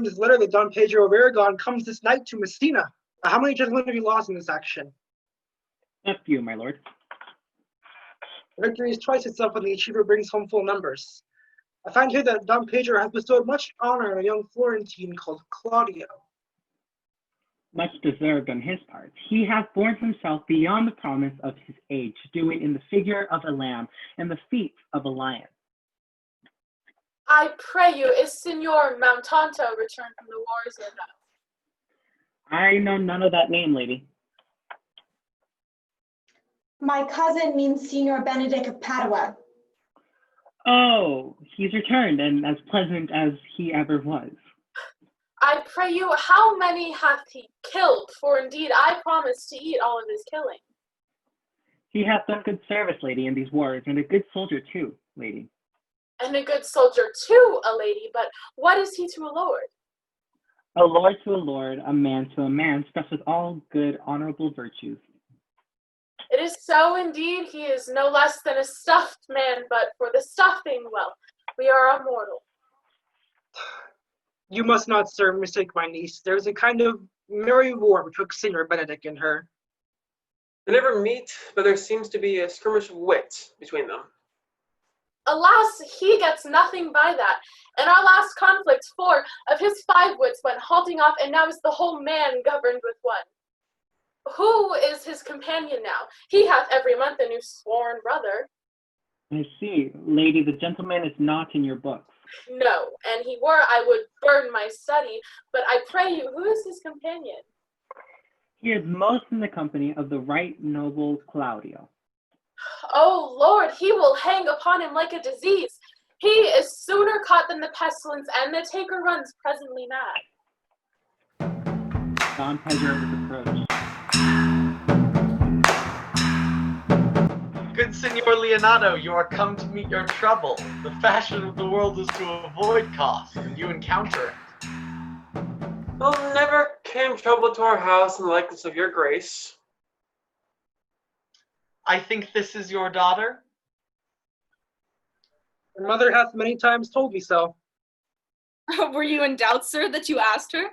in this letter that Don Pedro of Aragon comes this night to Messina. How many gentlemen have you lost in this action? A few, my lord. Victory is twice itself when the achiever brings home full numbers. I find here that Don Pedro has bestowed much honor on a young Florentine called Claudio. Much deserved on his part. He hath borne himself beyond the promise of his age, doing in the figure of a lamb and the feet of a lion. I pray you, is Signor Mountanto returned from the wars or no? I know none of that name, lady. My cousin means Signor Benedict of Padua. Oh, he's returned, and as pleasant as he ever was. I pray you, how many hath he killed? For indeed I promise to eat all of his killing. He hath done good service, lady, in these wars, and a good soldier too, lady. And a good soldier too, a lady, but what is he to a lord? A lord to a lord, a man to a man, stuffed with all good, honorable virtues. It is so indeed, he is no less than a stuffed man, but for the stuffing, well, we are immortal. You must not, sir, mistake my niece. There is a kind of merry war betwixt Signor Benedict and her. They never meet, but there seems to be a skirmish of wits between them. Alas, he gets nothing by that. In our last conflict, 4 of his 5 wits went halting off, and now is the whole man governed with one. Who is his companion now? He hath every month a new sworn brother. I see. Lady, the gentleman is not in your books. No, and he were, I would burn my study, but I pray you, who is his companion? He is most in the company of the right noble Claudio. Oh, Lord, he will hang upon him like a disease. He is sooner caught than the pestilence, and the taker runs presently mad. Don Pedro is approached. Good Signor Leonardo, you are come to meet your trouble. The fashion of the world is to avoid cost, and you encounter it. Well, never came trouble to our house in the likeness of your grace. I think this is your daughter? Her mother hath many times told me so. Were you in doubt, sir, that you asked her?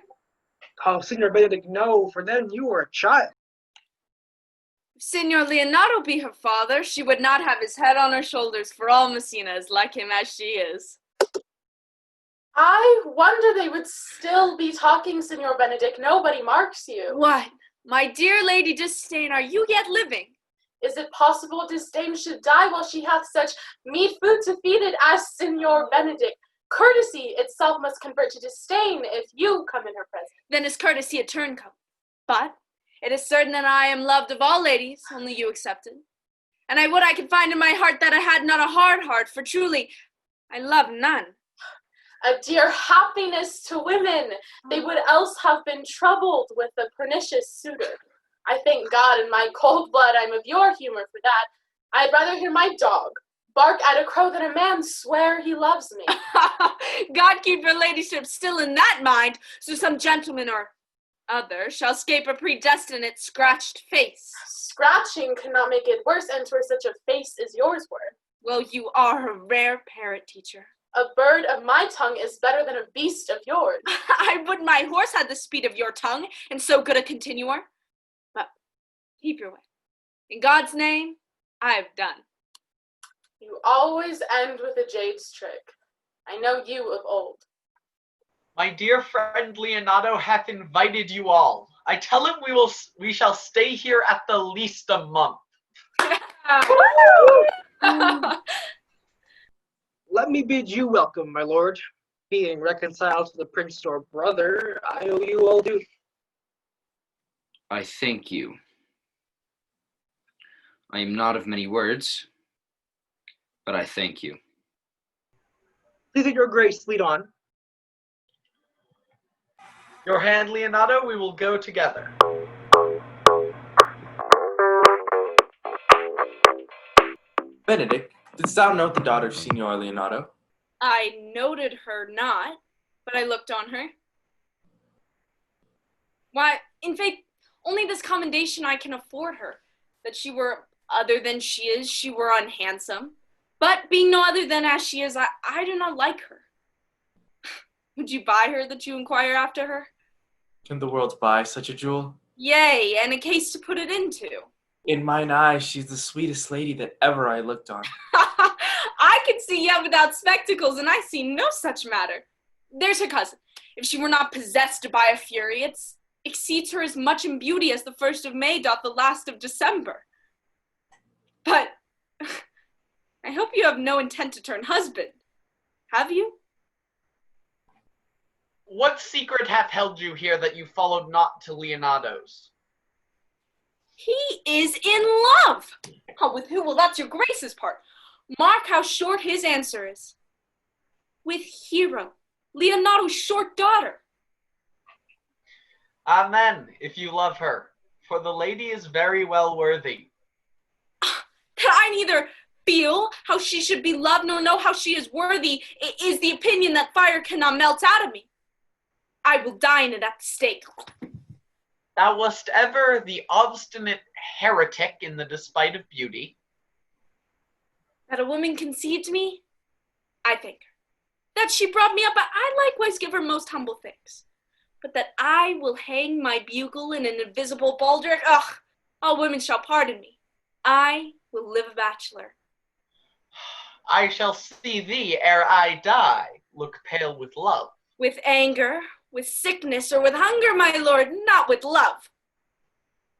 Oh, Signor Benedict, no, for then you were a child. If Signor Leonardo be her father, she would not have his head on her shoulders, for all Messina is like him as she is. I wonder they would still be talking, Signor Benedict. Nobody marks you. What? My dear Lady Disdain, are you yet living? Is it possible Disdain should die while she hath such meat food to feed it as Signor Benedict? Courtesy itself must convert to disdain if you come in her presence. Then is courtesy a turn come. But it is certain that I am loved of all ladies, only you excepted. And I would I could find in my heart that I had not a hard heart, for truly I love none. A dear happiness to women. They would else have been troubled with a pernicious suitor. I thank God in my cold blood I'm of your humor for that. I'd rather hear my dog bark at a crow than a man swear he loves me. God keep your ladyship still in that mind, so some gentleman or other shall scape a predestinate scratched face. Scratching cannot make it worse, and 'twere such a face as yours were. Well, you are a rare parrot, teacher. A bird of my tongue is better than a beast of yours. I would my horse had the speed of your tongue, and so good a continuer. But keep your way. In God's name, I have done. You always end with a jade's trick. I know you of old. My dear friend Leonardo hath invited you all. I tell him we shall stay here at the least a month. Let me bid you welcome, my lord. Being reconciled to the prince your brother, I owe you all due. I thank you. I am not of many words, but I thank you. Please, at your grace, lead on. Your hand, Leonardo, we will go together. Benedict, didst thou note the daughter of Signor Leonardo? I noted her not, but I looked on her. Why, in fact, only this commendation I can afford her, that she were other than she is, she were unhandsome. But being no other than as she is, I do not like her. Would you buy her that you inquire after her? Can the world buy such a jewel? Yea, and a case to put it into. In mine eyes, she's the sweetest lady that ever I looked on. I can see yet without spectacles, and I see no such matter. There's her cousin. If she were not possessed by a fury, it exceeds her as much in beauty as the 1st of May doth the last of December. But I hope you have no intent to turn husband. Have you? What secret hath held you here that you followed not to Leonardo's? He is in love. Oh, with who? Well, that's your grace's part. Mark how short his answer is. With Hero, Leonardo's short daughter. Amen, if you love her, for the lady is very well worthy. That I neither feel how she should be loved nor know how she is worthy is the opinion that fire cannot melt out of me. I will dine it at the stake. Thou wast ever the obstinate heretic in the despite of beauty. That a woman conceived me, I thank her. That she brought me up, I likewise give her most humble thanks. But that I will hang my bugle in an invisible baldric, all women shall pardon me. I will live a bachelor. I shall see thee ere I die, look pale with love. With anger, with sickness, or with hunger, my lord, not with love.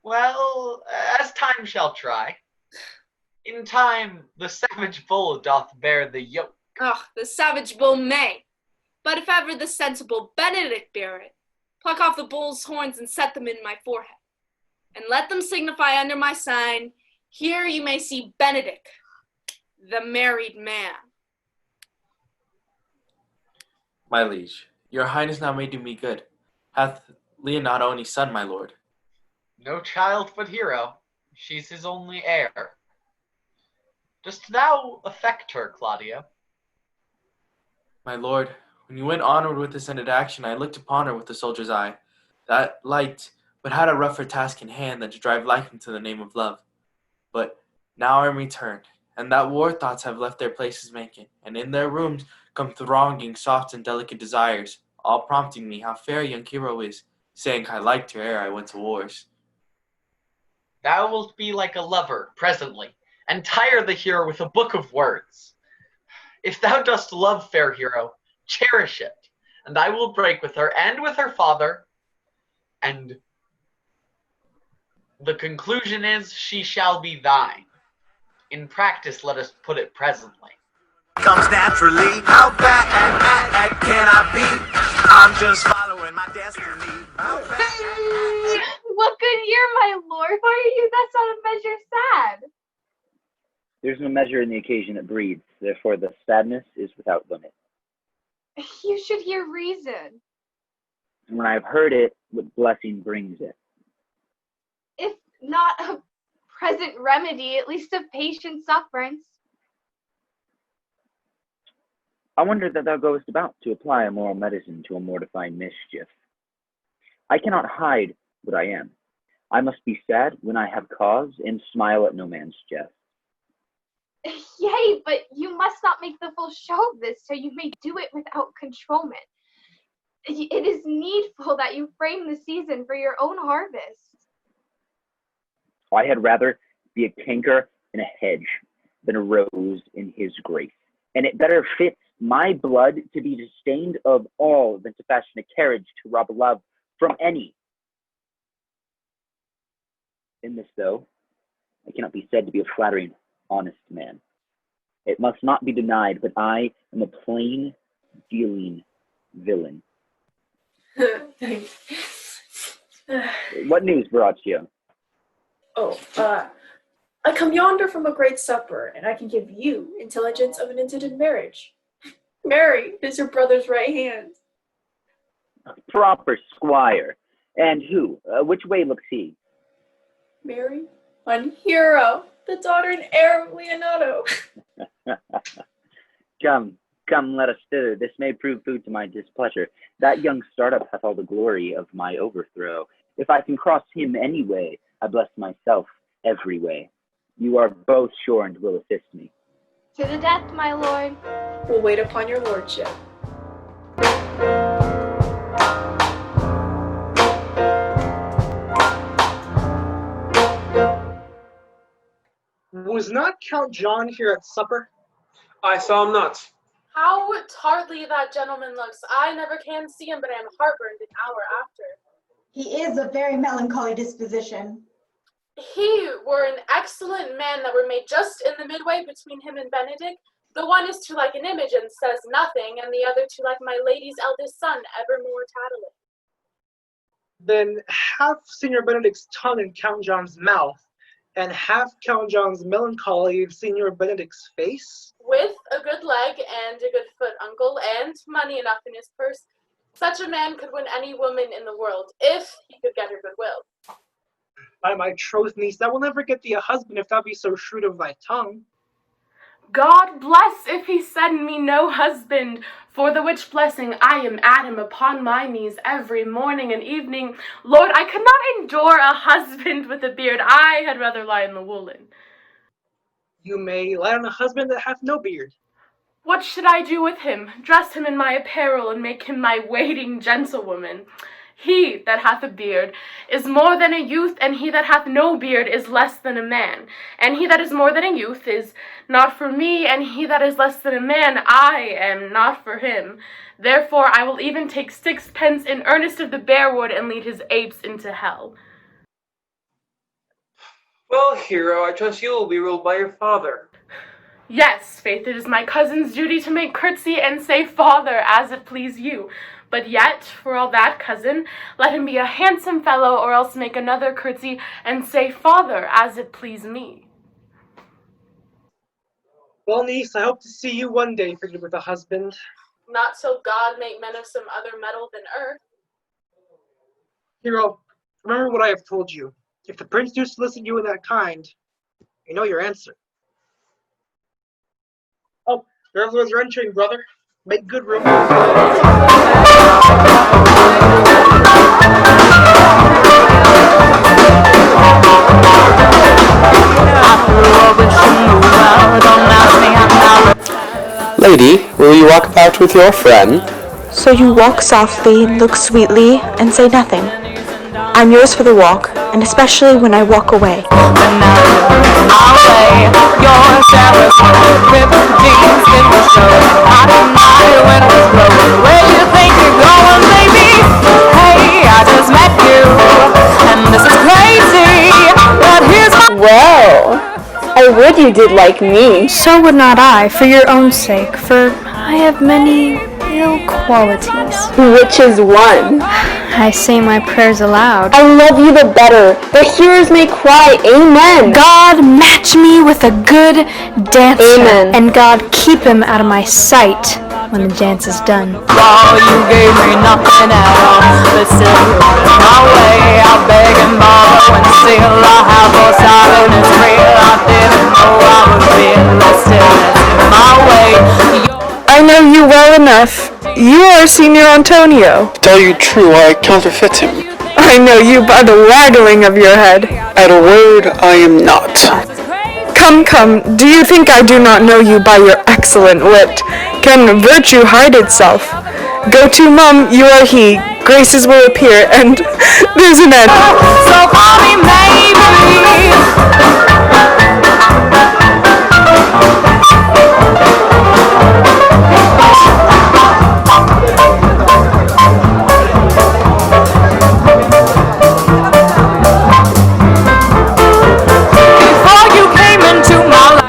Well, as time shall try. In time, the savage bull doth bear the yoke. The savage bull may. But if ever the sensible Benedict bear it, pluck off the bull's horns and set them in my forehead. And let them signify under my sign, here you may see Benedict, the married man. My liege, your highness now may do me good. Hath Leonardo any son, my lord? No child but Hero. She's his only heir. Dost thou affect her, Claudia? My lord, when you went onward with this ended action, I looked upon her with a soldier's eye, that liked, but had a rougher task in hand than to drive life into the name of love. But now I'm returned, and that war thoughts have left their places vacant, and in their rooms come thronging soft and delicate desires, all prompting me how fair young Hero is, saying I liked her ere I went to wars. Thou wilt be like a lover presently, and tire the hero with a book of words. If thou dost love fair Hero, cherish it, and I will break with her and with her father, and the conclusion is she shall be thine. In practice, let us put it presently. Comes naturally. How bad can I be? I'm just following my destiny. What good year, my lord? Why are you thus on a measure sad? There's no measure in the occasion that breeds, therefore the sadness is without limit. You should hear reason. And when I have heard it, what blessing brings it? If not a present remedy, at least of patient sufferance. I wonder that thou goest about to apply a moral medicine to a mortifying mischief. I cannot hide what I am. I must be sad when I have cause and smile at no man's jest. Yea, but you must not make the full show of this, so you may do it without controlment. It is needful that you frame the season for your own harvest. I had rather be a canker in a hedge than a rose in his grace. And it better fits my blood to be disdained of all than to fashion a carriage to rob love from any. In this, though, I cannot be said to be a flattering, honest man. It must not be denied, but I am a plain dealing villain. What news, Baraccio? I come yonder from a great supper, and I can give you intelligence of an intended marriage. Mary is your brother's right hand. Proper squire. And who? Which way looks he? Mary, on Hero, the daughter and heir of Leonardo. Come, let us thither. This may prove food to my displeasure. That young startup hath all the glory of my overthrow. If I can cross him any way, I bless myself every way. You are both sure and will assist me. To the death, my lord. We'll wait upon your lordship. Was not Count John here at supper? I saw him not. How tardily that gentleman looks. I never can see him, but I am heartburned an hour after. He is of very melancholy disposition. He were an excellent man that were made just in the midway between him and Benedict. The one is to like an image and says nothing, and the other to like my lady's eldest son, evermore tattling. Then have Signor Benedict's tongue in Count John's mouth, and have Count John's melancholy in Signor Benedict's face? With a good leg and a good foot, uncle, and money enough in his purse, such a man could win any woman in the world, if he could get her goodwill. By my troth, niece, thou will never get thee a husband if thou be so shrewd of thy tongue. God bless if he send me no husband, for the which blessing I am at him upon my knees every morning and evening. Lord, I could not endure a husband with a beard. I had rather lie in the woolen. You may lie on a husband that hath no beard. What should I do with him? Dress him in my apparel and make him my waiting gentlewoman. He that hath a beard is more than a youth, and he that hath no beard is less than a man. And he that is more than a youth is not for me, and he that is less than a man, I am not for him. Therefore I will even take 6 pence in earnest of the bearwood and lead his apes into hell. Well, hero, I trust you will be ruled by your father. Yes, faith, it is my cousin's duty to make curtsy and say father, as it please you. But yet, for all that, cousin, let him be a handsome fellow, or else make another curtsy and say father, as it please me. Well, niece, I hope to see you one day fitted with a husband. Not till God make men of some other metal than earth. Hero, remember what I have told you. If the prince do solicit you in that kind, you know your answer. Oh, travelers are entering, brother. Make good room. Lady, will you walk about with your friend? So you walk softly, look sweetly, and say nothing. I'm yours for the walk, and especially when I walk away. Well, I would you did like me. So would not I, for your own sake, for I have many ill qualities. Which is one? I say my prayers aloud. I love you the better. The hearers may cry, Amen. God match me with a good dancer. Amen. And God keep him out of my sight when the dance is done. Oh, you gave me nothing at all, but still my way. I beg and borrow and steal. I have no silent is real. I didn't know I was real, but still that's my way. I know you well enough. You are Signor Antonio. To tell you true, I counterfeit him. I know you by the waggling of your head. At a word, I am not. Come, come, do you think I do not know you by your excellent wit? Can virtue hide itself? Go to, Mum, you are he. Graces will appear, and there's an end. So call me maybe.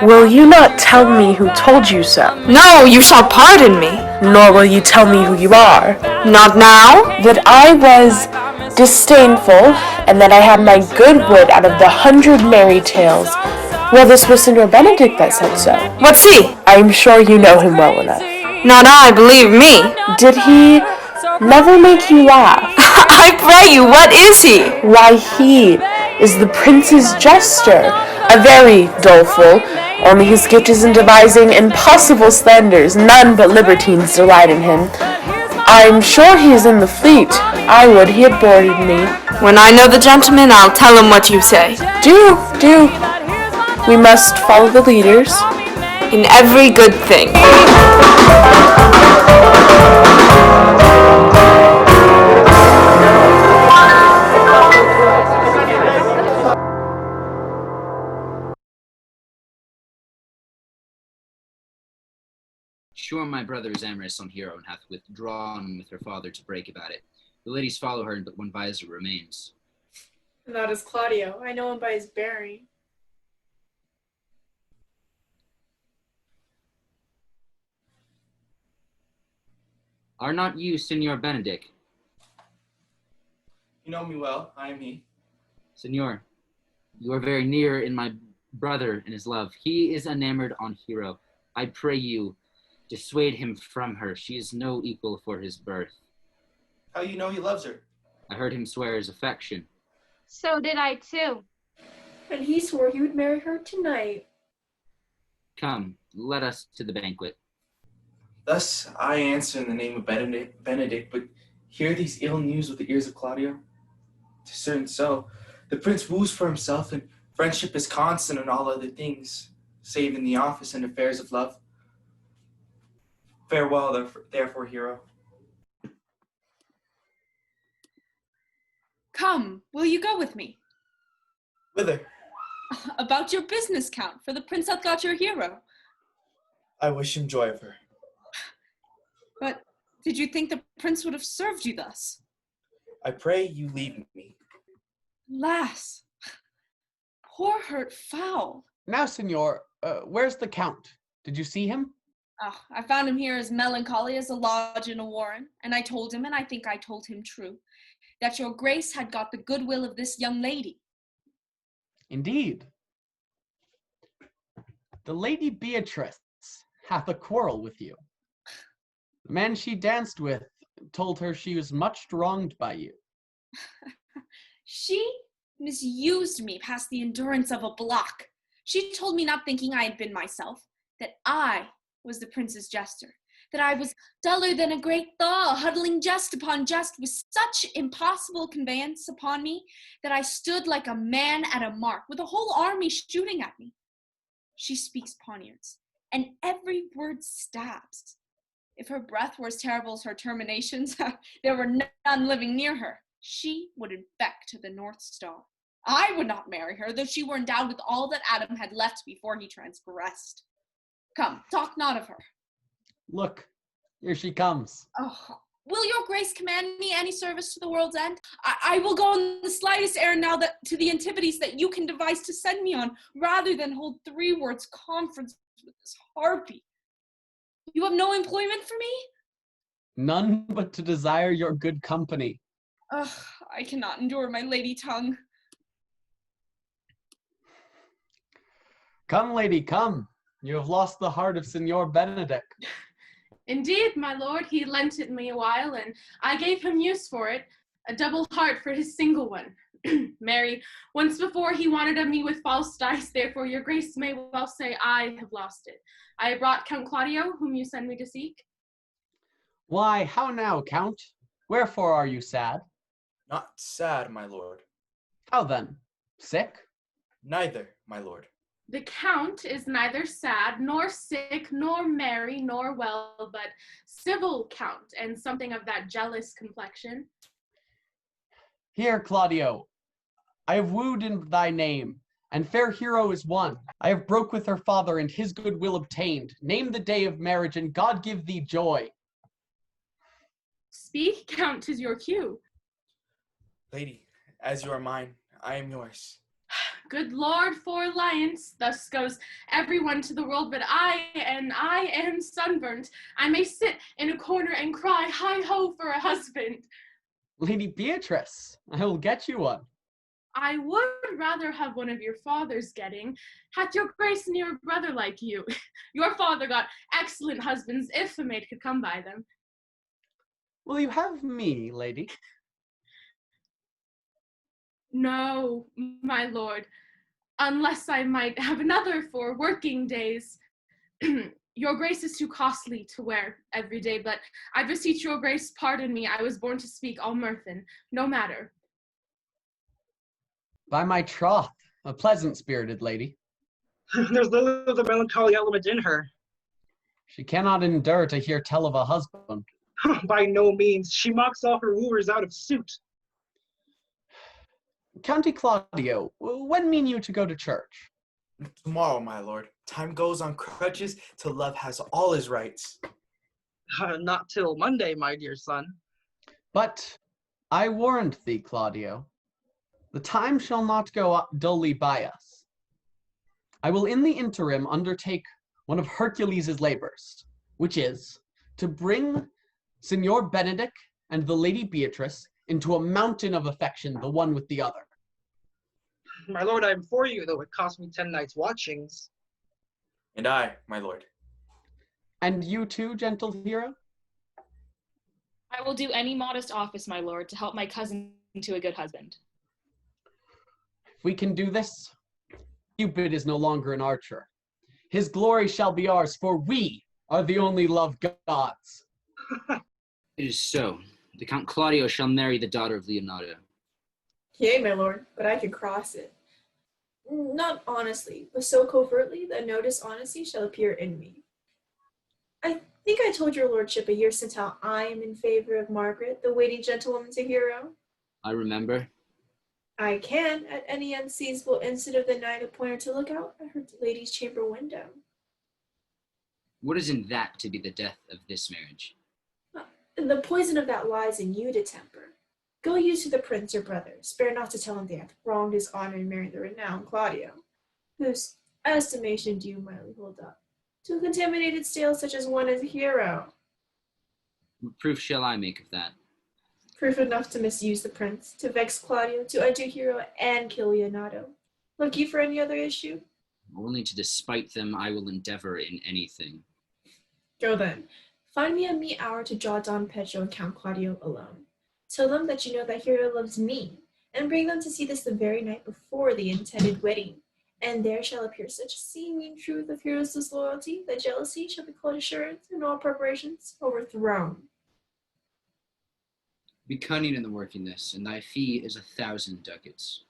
Will you not tell me who told you so? No, you shall pardon me. Nor will you tell me who you are. Not now? That I was disdainful, and that I had my good wit out of the 100 merry tales. Well, this was Signor Benedict that said so. What's he? I am sure you know him well enough. Not I, believe me. Did he never make you laugh? I pray you, what is he? Why, he is the prince's jester, a very doleful. Only his gift is in devising impossible slanders. None but libertines delight in him. I'm sure he is in the fleet. I would he had boarded me. When I know the gentleman, I'll tell him what you say. Do. We must follow the leaders. In every good thing. Sure, my brother is amorous on Hero and hath withdrawn with her father to break about it. The ladies follow her, but one visor remains. And that is Claudio. I know him by his bearing. Are not you Signor Benedict? You know me well. I am he. Signor, you are very near in my brother in his love. He is enamored on Hero. I pray you, dissuade him from her. She is no equal for his birth. How you know he loves her? I heard him swear his affection. So did I too. And he swore he would marry her tonight. Come, let us to the banquet. Thus I answer in the name of Benedict, but hear these ill news with the ears of Claudio? 'Tis certain so. The prince woos for himself, and friendship is constant in all other things, save in the office and affairs of love. Farewell, therefore, Hero. Come, will you go with me? Whither? About your business, Count, for the prince hath got your Hero. I wish him joy of her. But did you think the prince would have served you thus? I pray you leave me. Lass, poor hurt foul. Now, Signor, where's the Count? Did you see him? Oh, I found him here as melancholy as a lodge in a warren, and I told him, and I think I told him true, that your grace had got the goodwill of this young lady. Indeed. The Lady Beatrice hath a quarrel with you. The man she danced with told her she was much wronged by you. She misused me past the endurance of a block. She told me, not thinking I had been myself, that I was the prince's jester, that I was duller than a great thaw, huddling jest upon jest with such impossible conveyance upon me that I stood like a man at a mark, with a whole army shooting at me. She speaks poniards, and every word stabs. If her breath were as terrible as her terminations, there were none living near her. She would infect to the North Star. I would not marry her, though she were endowed with all that Adam had left before he transgressed. Come, talk not of her. Look, here she comes. Oh, will your grace command me any service to the world's end? I will go on the slightest errand now that to the Antipodes that you can devise to send me on, rather than hold 3 words conference with this harpy. You have no employment for me? None but to desire your good company. Ugh, I cannot endure my lady tongue. Come, lady, come. You have lost the heart of Signor Benedict. Indeed, my lord, he lent it me a while, and I gave him use for it, a double heart for his single one. Marry, once before he wanted of me with false dice, therefore your grace may well say I have lost it. I have brought Count Claudio, whom you send me to seek. Why, how now, Count? Wherefore are you sad? Not sad, my lord. How then? Sick? Neither, my lord. The Count is neither sad, nor sick, nor merry, nor well, but civil Count, and something of that jealous complexion. Here, Claudio, I have wooed in thy name, and fair Hero is won. I have broke with her father, and his goodwill obtained. Name the day of marriage, and God give thee joy. Speak, Count, 'tis your cue. Lady, as you are mine, I am yours. Good Lord, for alliance, thus goes everyone to the world, but I am sunburnt. I may sit in a corner and cry, hi-ho for a husband. Lady Beatrice, I will get you one. I would rather have one of your father's getting. Hath your grace near a brother like you? Your father got excellent husbands, if a maid could come by them. Will you have me, lady? No, my lord, unless I might have another for working days. Your grace is too costly to wear every day, but I beseech your grace pardon me. I was born to speak all mirthen, no matter. By my troth, a pleasant-spirited lady. There's little of the melancholy element in her. She cannot endure to hear tell of a husband. By no means. She mocks all her wooers out of suit. County Claudio, when mean you to go to church? Tomorrow, my lord. Time goes on crutches till love has all his rights. Not till Monday, my dear son. But I warned thee, Claudio. The time shall not go dully by us. I will in the interim undertake one of Hercules' labors, which is to bring Signor Benedict and the Lady Beatrice into a mountain of affection, the one with the other. My lord, I am for you, though it cost me 10 nights' watchings. And I, my lord. And you too, gentle hero? I will do any modest office, my lord, to help my cousin to a good husband. If we can do this, Cupid is no longer an archer. His glory shall be ours, for we are the only love gods. It is so. The Count Claudio shall marry the daughter of Leonardo. Yea, my lord, but I can cross it. Not honestly, but so covertly that no dishonesty shall appear in me. I think I told your lordship a year since how I am in favor of Margaret, the waiting gentlewoman to hero. I remember. I can, at any unseasonable instant of the night, appoint her to look out at her lady's chamber window. What is in that to be the death of this marriage? The poison of that lies in you to temper. Go you to the prince your brother, spare not to tell him they hath wronged his honor and married the renowned Claudio, whose estimation do you mightily hold up, to a contaminated stale such as one as a hero. What proof shall I make of that? Proof enough to misuse the prince, to vex Claudio, to undo hero, and kill Leonardo. Look you for any other issue? Only to despite them I will endeavor in anything. Go then. Find me a meet hour to draw Don Pedro and Count Claudio alone. Tell them that you know that hero loves me, and bring them to see this the very night before the intended wedding. And there shall appear such seeming truth of hero's disloyalty that jealousy shall be called assurance, and all preparations overthrown. Be cunning in the working this, and thy fee is 1,000 ducats.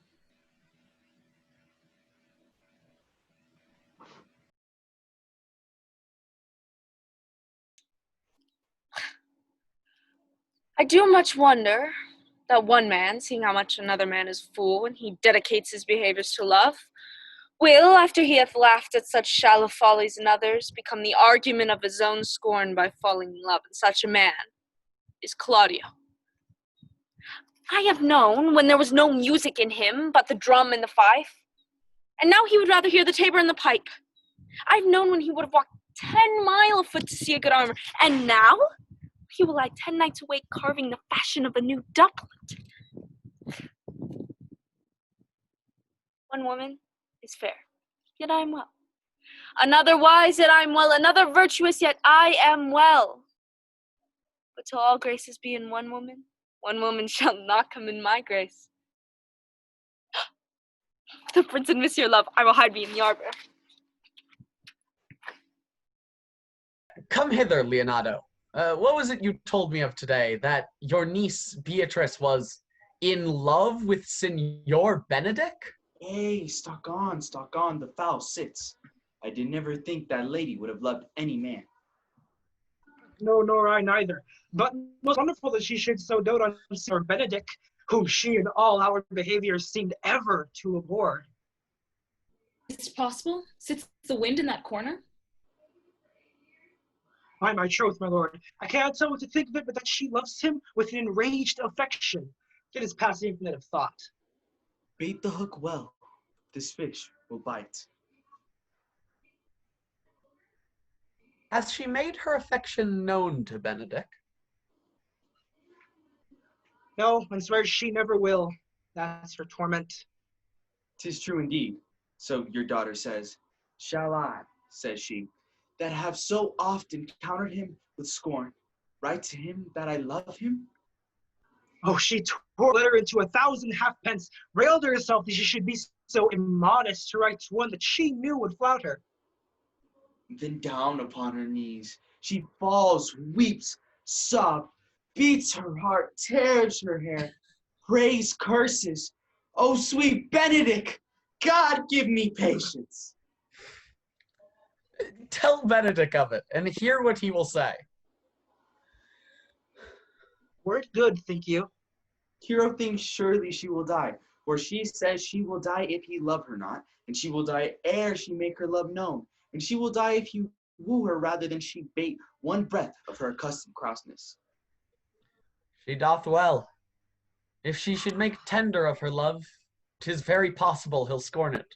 I do much wonder that one man, seeing how much another man is fool when he dedicates his behaviors to love, will, after he hath laughed at such shallow follies in others, become the argument of his own scorn by falling in love, and such a man is Claudio. I have known when there was no music in him but the drum and the fife, and now he would rather hear the tabor and the pipe. I've known when he would have walked 10 miles afoot to see a good armor, and now he will lie 10 nights awake carving the fashion of a new doublet. One woman is fair, yet I am well. Another wise, yet I am well. Another virtuous, yet I am well. But till all graces be in one woman shall not come in my grace. The prince and Monsieur Love, I will hide me in the arbor. Come hither, Leonardo. What was it you told me of today? That your niece Beatrice was in love with Signor Benedict? Hey, stock on, the fowl sits. I did never think that lady would have loved any man. No, nor I neither. But it was wonderful that she should so dote on Sir Benedict, whom she in all our behavior seemed ever to abhor. Is it possible? Sits the wind in that corner? By my troth, my lord, I cannot tell what to think of it, but that she loves him with an enraged affection. It is past the infinite of thought. Bait the hook well. This fish will bite. Has she made her affection known to Benedict? No, and swears she never will. That's her torment. 'Tis true indeed. So your daughter says. Shall I, says she, that have so often countered him with scorn, write to him that I love him? Oh, she tore a letter into 1,000 halfpence, railed at herself that she should be so immodest to write to one that she knew would flout her. Then down upon her knees, she falls, weeps, sobs, beats her heart, tears her hair, prays, curses. Oh, sweet Benedict, God give me patience. Tell Benedict of it, and hear what he will say. Were it good, think you? Hero thinks surely she will die, for she says she will die if he love her not, and she will die ere she make her love known, and she will die if he woo her rather than she bate one breath of her accustomed crossness. She doth well. If she should make tender of her love, 'tis very possible he'll scorn it.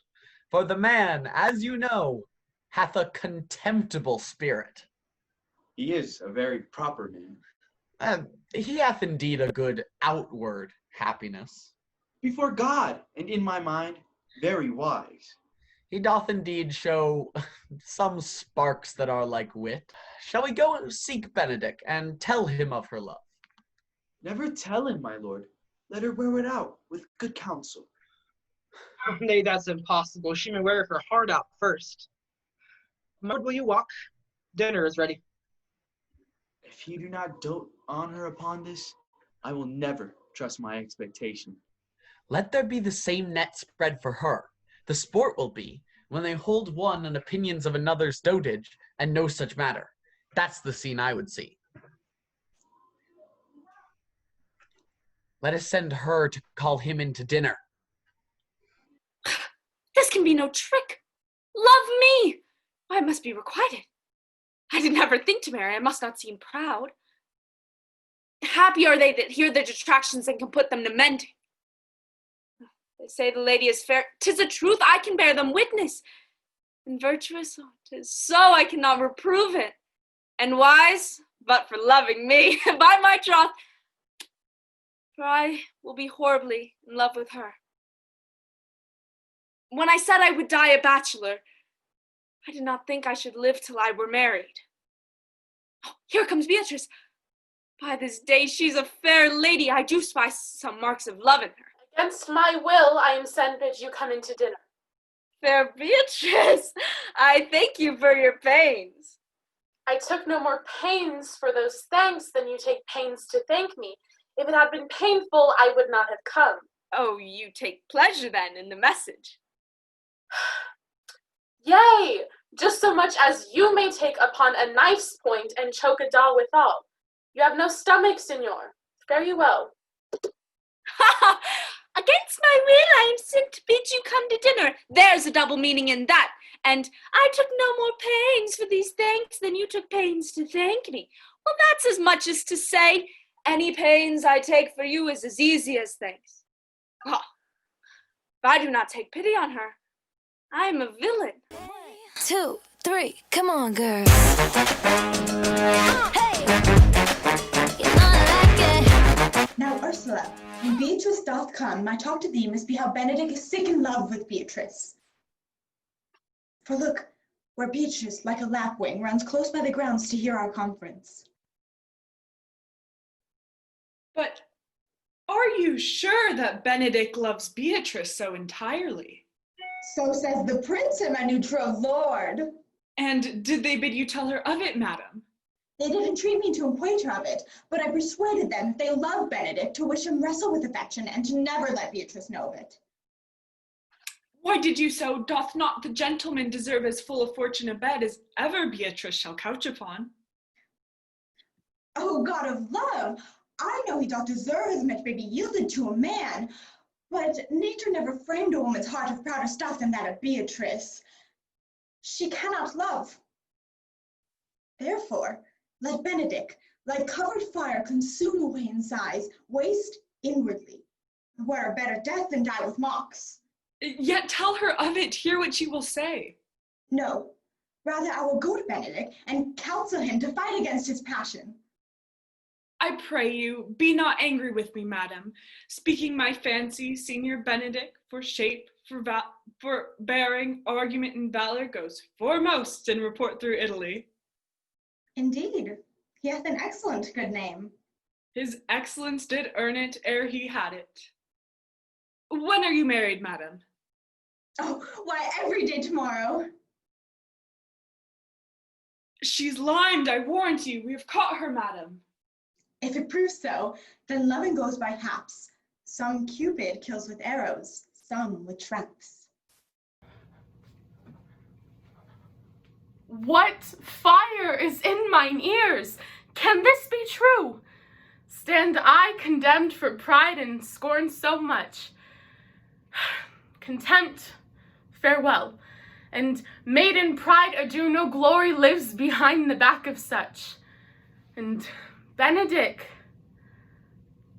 For the man, as you know, hath a contemptible spirit. He is a very proper man. He hath indeed a good outward happiness. Before God, and in my mind, very wise. He doth indeed show some sparks that are like wit. Shall we go and seek Benedick, and tell him of her love? Never tell him, my lord. Let her wear it out with good counsel. Nay, that's impossible. She may wear her heart out first. My lord, will you walk? Dinner is ready. If you do not dote on her upon this, I will never trust my expectation. Let there be the same net spread for her. The sport will be, when they hold one and opinions of another's dotage, and no such matter. That's the scene I would see. Let us send her to call him in to dinner. This can be no trick. Love me! I must be requited. I did never think to marry. I must not seem proud. Happy are they that hear the detractions and can put them to mending. They say the lady is fair. 'Tis a truth, I can bear them witness. And virtuous, oh, 'tis so I cannot reprove it. And wise, but for loving me, by my troth, for I will be horribly in love with her. When I said I would die a bachelor, I did not think I should live till I were married. Oh, here comes Beatrice. By this day, she's a fair lady. I do spy some marks of love in her. Against my will, I am sent bid you come into dinner. Fair Beatrice, I thank you for your pains. I took no more pains for those thanks than you take pains to thank me. If it had been painful, I would not have come. Oh, you take pleasure then in the message. Yea, just so much as you may take upon a knife's point and choke a doll withal. You have no stomach, senor. Fare you well. Ha! Against my will, I am sent to bid you come to dinner. There's a double meaning in that. And I took no more pains for these thanks than you took pains to thank me. Well, that's as much as to say, any pains I take for you is as easy as thanks. Oh, if I do not take pity on her, I am a villain. 2, 3, come on, girl. Hey! You know I like it. Now, Ursula, when Beatrice doth come, my talk to thee must be how Benedick is sick in love with Beatrice. For look, where Beatrice, like a lapwing, runs close by the grounds to hear our conference. But are you sure that Benedick loves Beatrice so entirely? So says the prince and my neutral lord. And did they bid you tell her of it, madam? They did entreat me to acquaint her of it, but I persuaded them if they love Benedick to wish him wrestle with affection and to never let Beatrice know of it. Why did you so? Doth not the gentleman deserve as full a fortune a bed as ever Beatrice shall couch upon? Oh, God of love! I know he doth deserve as much may be yielded to a man, but nature never framed a woman's heart of prouder stuff than that of Beatrice. She cannot love. Therefore, let Benedick, like covered fire, consume away in sighs, waste inwardly. Were a better death than die with mocks. Yet tell her of it, hear what she will say. No, rather I will go to Benedick and counsel him to fight against his passion. I pray you, be not angry with me, madam. Speaking my fancy, Senior Benedick, for shape, for bearing, argument, and valor, goes foremost in report through Italy. Indeed, he hath an excellent good name. His excellence did earn it ere he had it. When are you married, madam? Oh, why, every day tomorrow. She's limed, I warrant you. We have caught her, madam. If it proves so, then loving goes by haps. Some Cupid kills with arrows, some with traps. What fire is in mine ears? Can this be true? Stand I condemned for pride and scorn so much? Contempt, farewell, And maiden pride ado, no glory lives behind the back of such. And Benedick,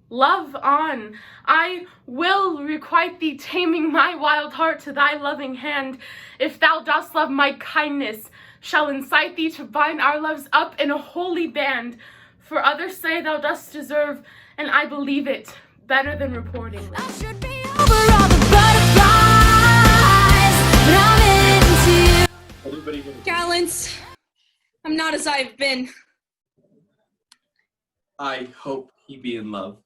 love on. I will requite thee, taming my wild heart to thy loving hand. If thou dost love, my kindness shall incite thee to bind our loves up in a holy band. For others say thou dost deserve, and I believe it better than reporting. Gallants, I'm not as I've been. I hope he be in love.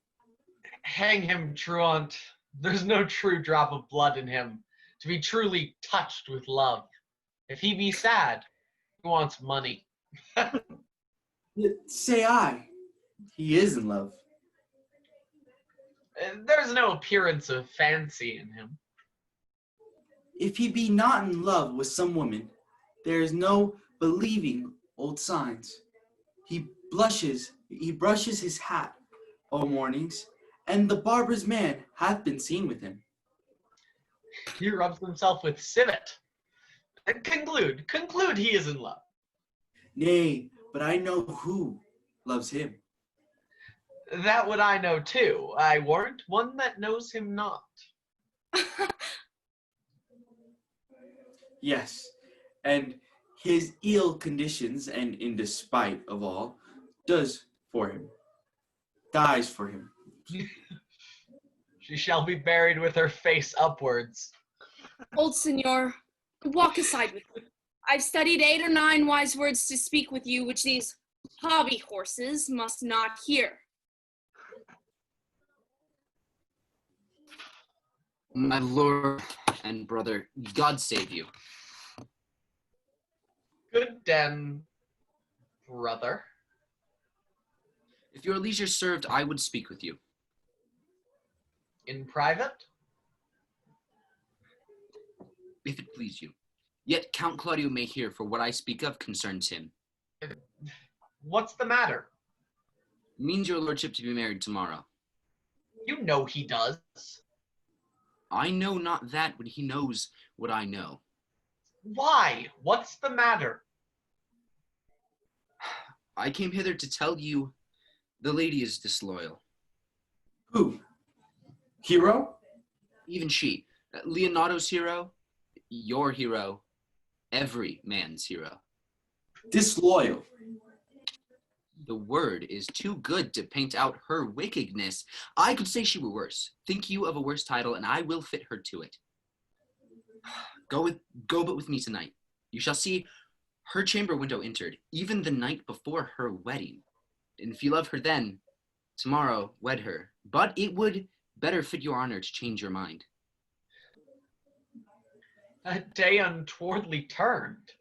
Hang him, truant. There's no true drop of blood in him to be truly touched with love. If he be sad, he wants money. Say I. He is in love. There's no appearance of fancy in him. If he be not in love with some woman, there is no believing old signs. He brushes his hat o' mornings, and the barber's man hath been seen with him. He rubs himself with civet. Conclude he is in love. Nay, but I know who loves him. That would I know too. I warrant one that knows him not. Yes, and his ill conditions, and in despite of all, does for him, dies for him. She shall be buried with her face upwards. Old Signor, walk aside with me. I've studied 8 or 9 wise words to speak with you, which these hobby horses must not hear. My lord and brother, God save you. Good den, brother. If your leisure served, I would speak with you. In private? If it please you. Yet Count Claudio may hear, for what I speak of concerns him. What's the matter? Means your lordship to be married tomorrow. You know he does. I know not that, but he knows what I know. Why? What's the matter? I came hither to tell you the lady is disloyal. Who? Hero? Even she. Leonardo's hero, your hero, every man's hero. Disloyal. The word is too good to paint out her wickedness. I could say she were worse. Think you of a worse title, and I will fit her to it. Go but with me tonight. You shall see her chamber window entered, even the night before her wedding. And if you love her then, tomorrow wed her. But it would better fit your honor to change your mind. A day untowardly turned.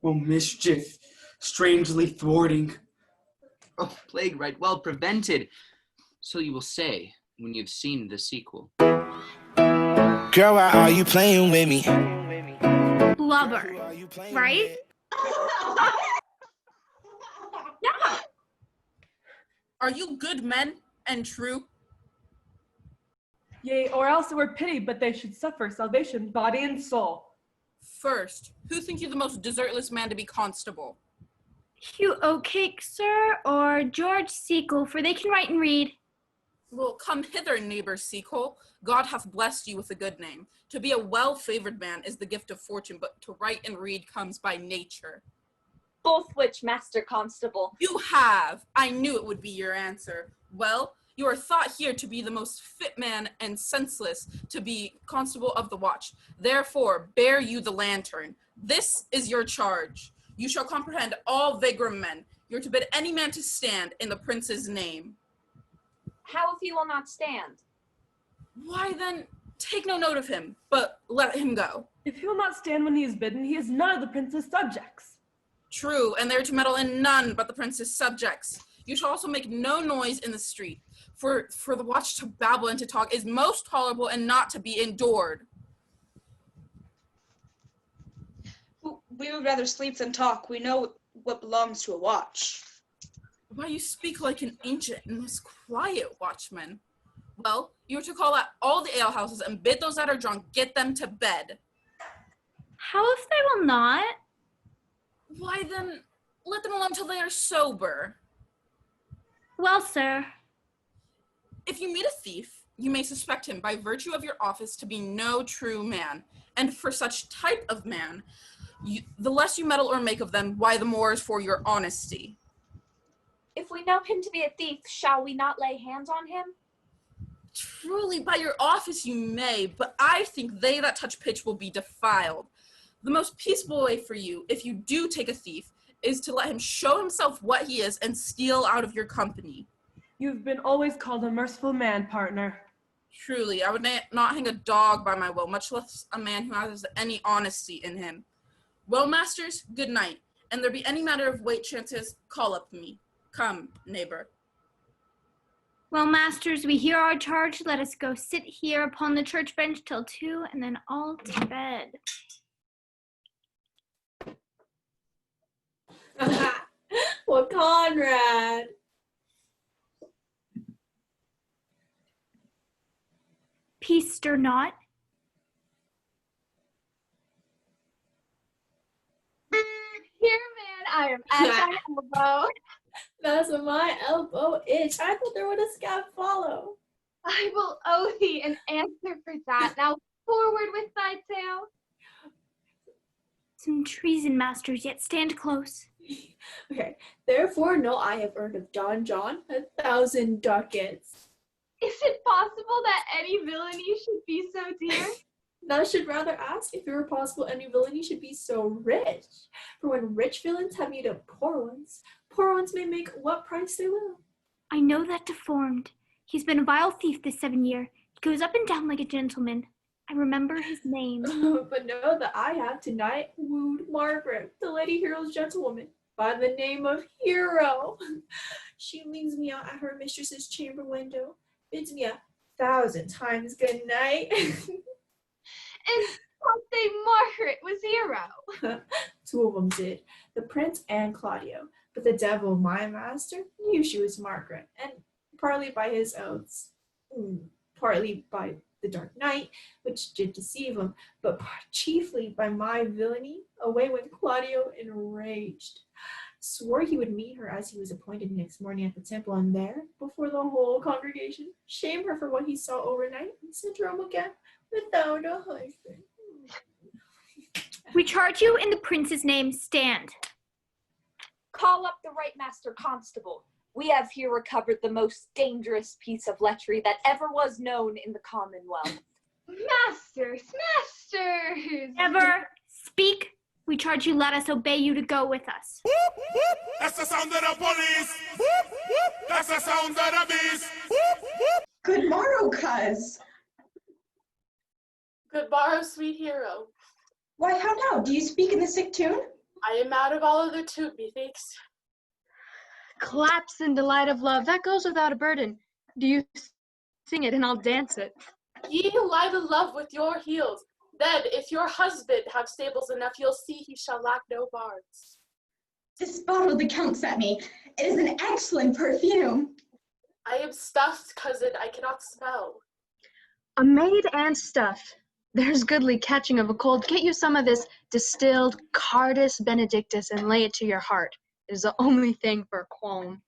Oh, mischief, strangely thwarting. Oh, plague right well prevented. So you will say when you've seen the sequel. Girl, why are you playing with me? Lover, right? Yeah. Are you good men and true? Yea, or else it were pity, but they should suffer salvation, body and soul. First, who think you the most desertless man to be constable? Hugh O'Cake, sir, or George Sequel, for they can write and read. Well, come hither, neighbor Sequel. God hath blessed you with a good name. To be a well-favored man is the gift of fortune, but to write and read comes by nature. Both which, Master Constable. You have. I knew it would be your answer. Well, you are thought here to be the most fit man and senseless to be constable of the watch. Therefore, bear you the lantern. This is your charge. You shall comprehend all vagrom men. You're to bid any man to stand in the prince's name. How if he will not stand? Why then, take no note of him, but let him go. If he will not stand when he is bidden, he is none of the prince's subjects. True, and they're to meddle in none but the prince's subjects. You shall also make no noise in the street, for the watch to babble and to talk is most tolerable and not to be endured. We would rather sleep than talk. We know what belongs to a watch. Why, you speak like an ancient and most quiet watchman. Well, you are to call at all the alehouses and bid those that are drunk get them to bed. How if they will not? Why then, let them alone till they are sober. Well, sir. If you meet a thief, you may suspect him by virtue of your office to be no true man. And for such type of man, the less you meddle or make of them, why the more is for your honesty. If we know him to be a thief, shall we not lay hands on him? Truly, by your office you may, but I think they that touch pitch will be defiled. The most peaceable way for you, if you do take a thief, is to let him show himself what he is and steal out of your company. You've been always called a merciful man, partner. Truly, I would not hang a dog by my will, much less a man who has any honesty in him. Well, masters, good night. And there be any matter of weight chances, call up me. Come, neighbor. Well, masters, we hear our charge. Let us go sit here upon the church bench till 2, and then all to bed. Well, Conrad. Peace stir not. Here, man, I am at my elbow. That's what my elbow itch. I thought there would a scab follow. I will owe thee an answer for that. Now forward with thy tale. Some treason, masters, yet stand close. Okay. Therefore know I have earned of Don John 1,000 ducats. Is it possible that any villainy should be so dear? Thou should rather ask if it were possible any villainy should be so rich. For when rich villains have need of poor ones may make what price they will. I know that deformed. He's been a vile thief this 7 year. He goes up and down like a gentleman. I remember his name. But know that I have tonight wooed Margaret, the Lady Hero's gentlewoman, by the name of Hero. She leaves me out at her mistress's chamber window, bids me 1,000 times good night. And I'll say Margaret was Hero. 2 of them did, the prince and Claudio. But the devil, my master, knew she was Margaret, and partly by his oaths, partly by the dark night, which did deceive him, but chiefly by my villainy, away went Claudio enraged. Swore he would meet her as he was appointed next morning at the temple, and there, before the whole congregation, shame her for what he saw overnight, and sent her home again without a husband. We charge you in the prince's name, stand. Call up the right master constable. We have here recovered the most dangerous piece of lechery that ever was known in the Commonwealth. Masters. Never speak. We charge you, let us obey you to go with us. That's the sound of the police. That's the sound of the beast. Good morrow, cuz. Good morrow, sweet hero. Why, how now? Do you speak in the sick tune? I am out of all other tune, methinks. Claps in delight of love, that goes without a burden. Do you sing it and I'll dance it? Ye lie to love with your heels. Then, if your husband have stables enough, you'll see he shall lack no bards. This bottle the count sent me. It is an excellent perfume. I am stuffed, cousin, I cannot smell. A maid and stuff. There's goodly catching of a cold. Get you some of this distilled Cardus Benedictus and lay it to your heart. It is the only thing for a qualm.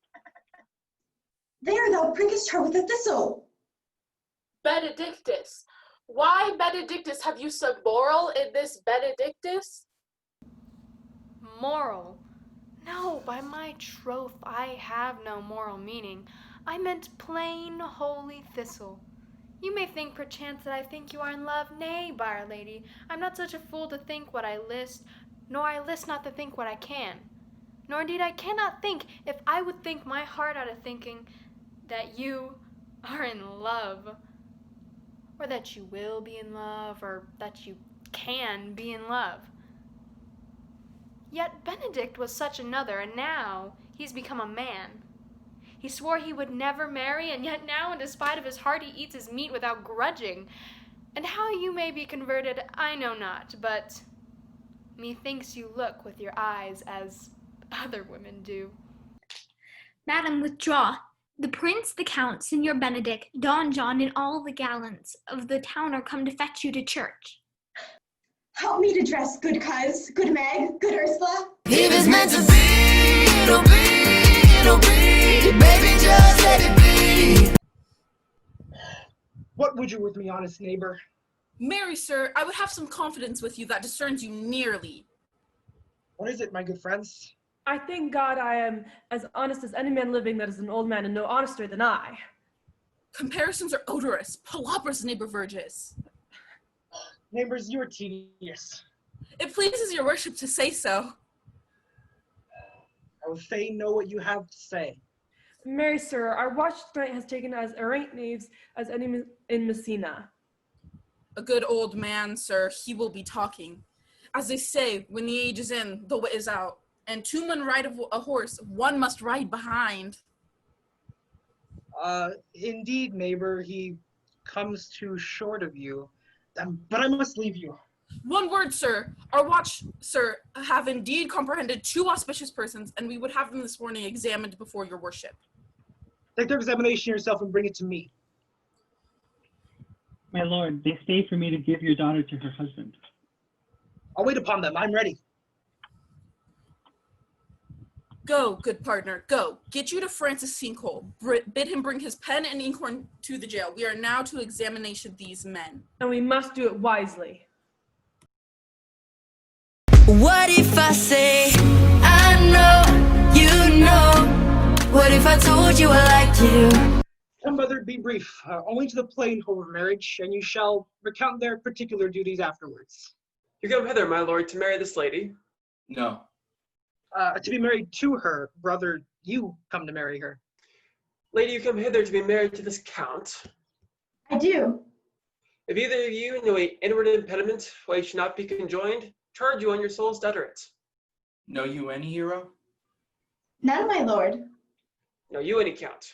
There thou prickest her with a thistle. Benedictus. Why, Benedictus, have you some moral in this Benedictus? Moral? No, by my troth, I have no moral meaning. I meant plain holy thistle. You may think perchance that I think you are in love. Nay, byre lady, I'm not such a fool to think what I list, nor I list not to think what I can. Nor indeed I cannot think, if I would think my heart out of thinking, that you are in love, or that you will be in love, or that you can be in love. Yet Benedict was such another, and now he's become a man. He swore he would never marry, and yet now, in despite of his heart, he eats his meat without grudging. And how you may be converted, I know not, but methinks you look with your eyes as other women do. Madam, withdraw. The prince, the count, Signor Benedict, Don John, and all the gallants of the town are come to fetch you to church. Help me to dress, good cuz, good Meg, good Ursula. If it's meant to be, it'll be, it'll be. Baby, just let it be. What would you with me, honest neighbor? Marry, sir, I would have some confidence with you that discerns you nearly. What is it, my good friends? I thank God I am as honest as any man living that is an old man and no honester than I. Comparisons are odorous. Palabras, neighbor Vergis. Neighbors, you are tedious. It pleases your worship to say so. I will fain know what you have to say. Marry, sir, our watch tonight has taken as errant knaves as any in Messina. A good old man, sir, he will be talking. As they say, when the age is in, the wit is out. And two men ride a horse, one must ride behind. Indeed, neighbor, he comes too short of you. But I must leave you. One word, sir. Our watch, sir, have indeed comprehended two auspicious persons, and we would have them this morning examined before your worship. Take their examination yourself and bring it to me. My lord, they stay for me to give your daughter to her husband. I'll wait upon them. I'm ready. Go, good partner, go. Get you to Francis Sinkhole. Bid him bring his pen and inkhorn to the jail. We are now to examination these men. And we must do it wisely. What if I say, I know, you know? What if I told you I like you? Come, brother, be brief. Only to the plain whole of marriage, and you shall recount their particular duties afterwards. You come hither, my lord, to marry this lady? No. To be married to her, brother, you come to marry her. Lady, you come hither to be married to this count? I do. If either of you know a inward impediment why you should not be conjoined, charge you on your soul's debtorate. Know you any hero? None, my lord. Know you any count?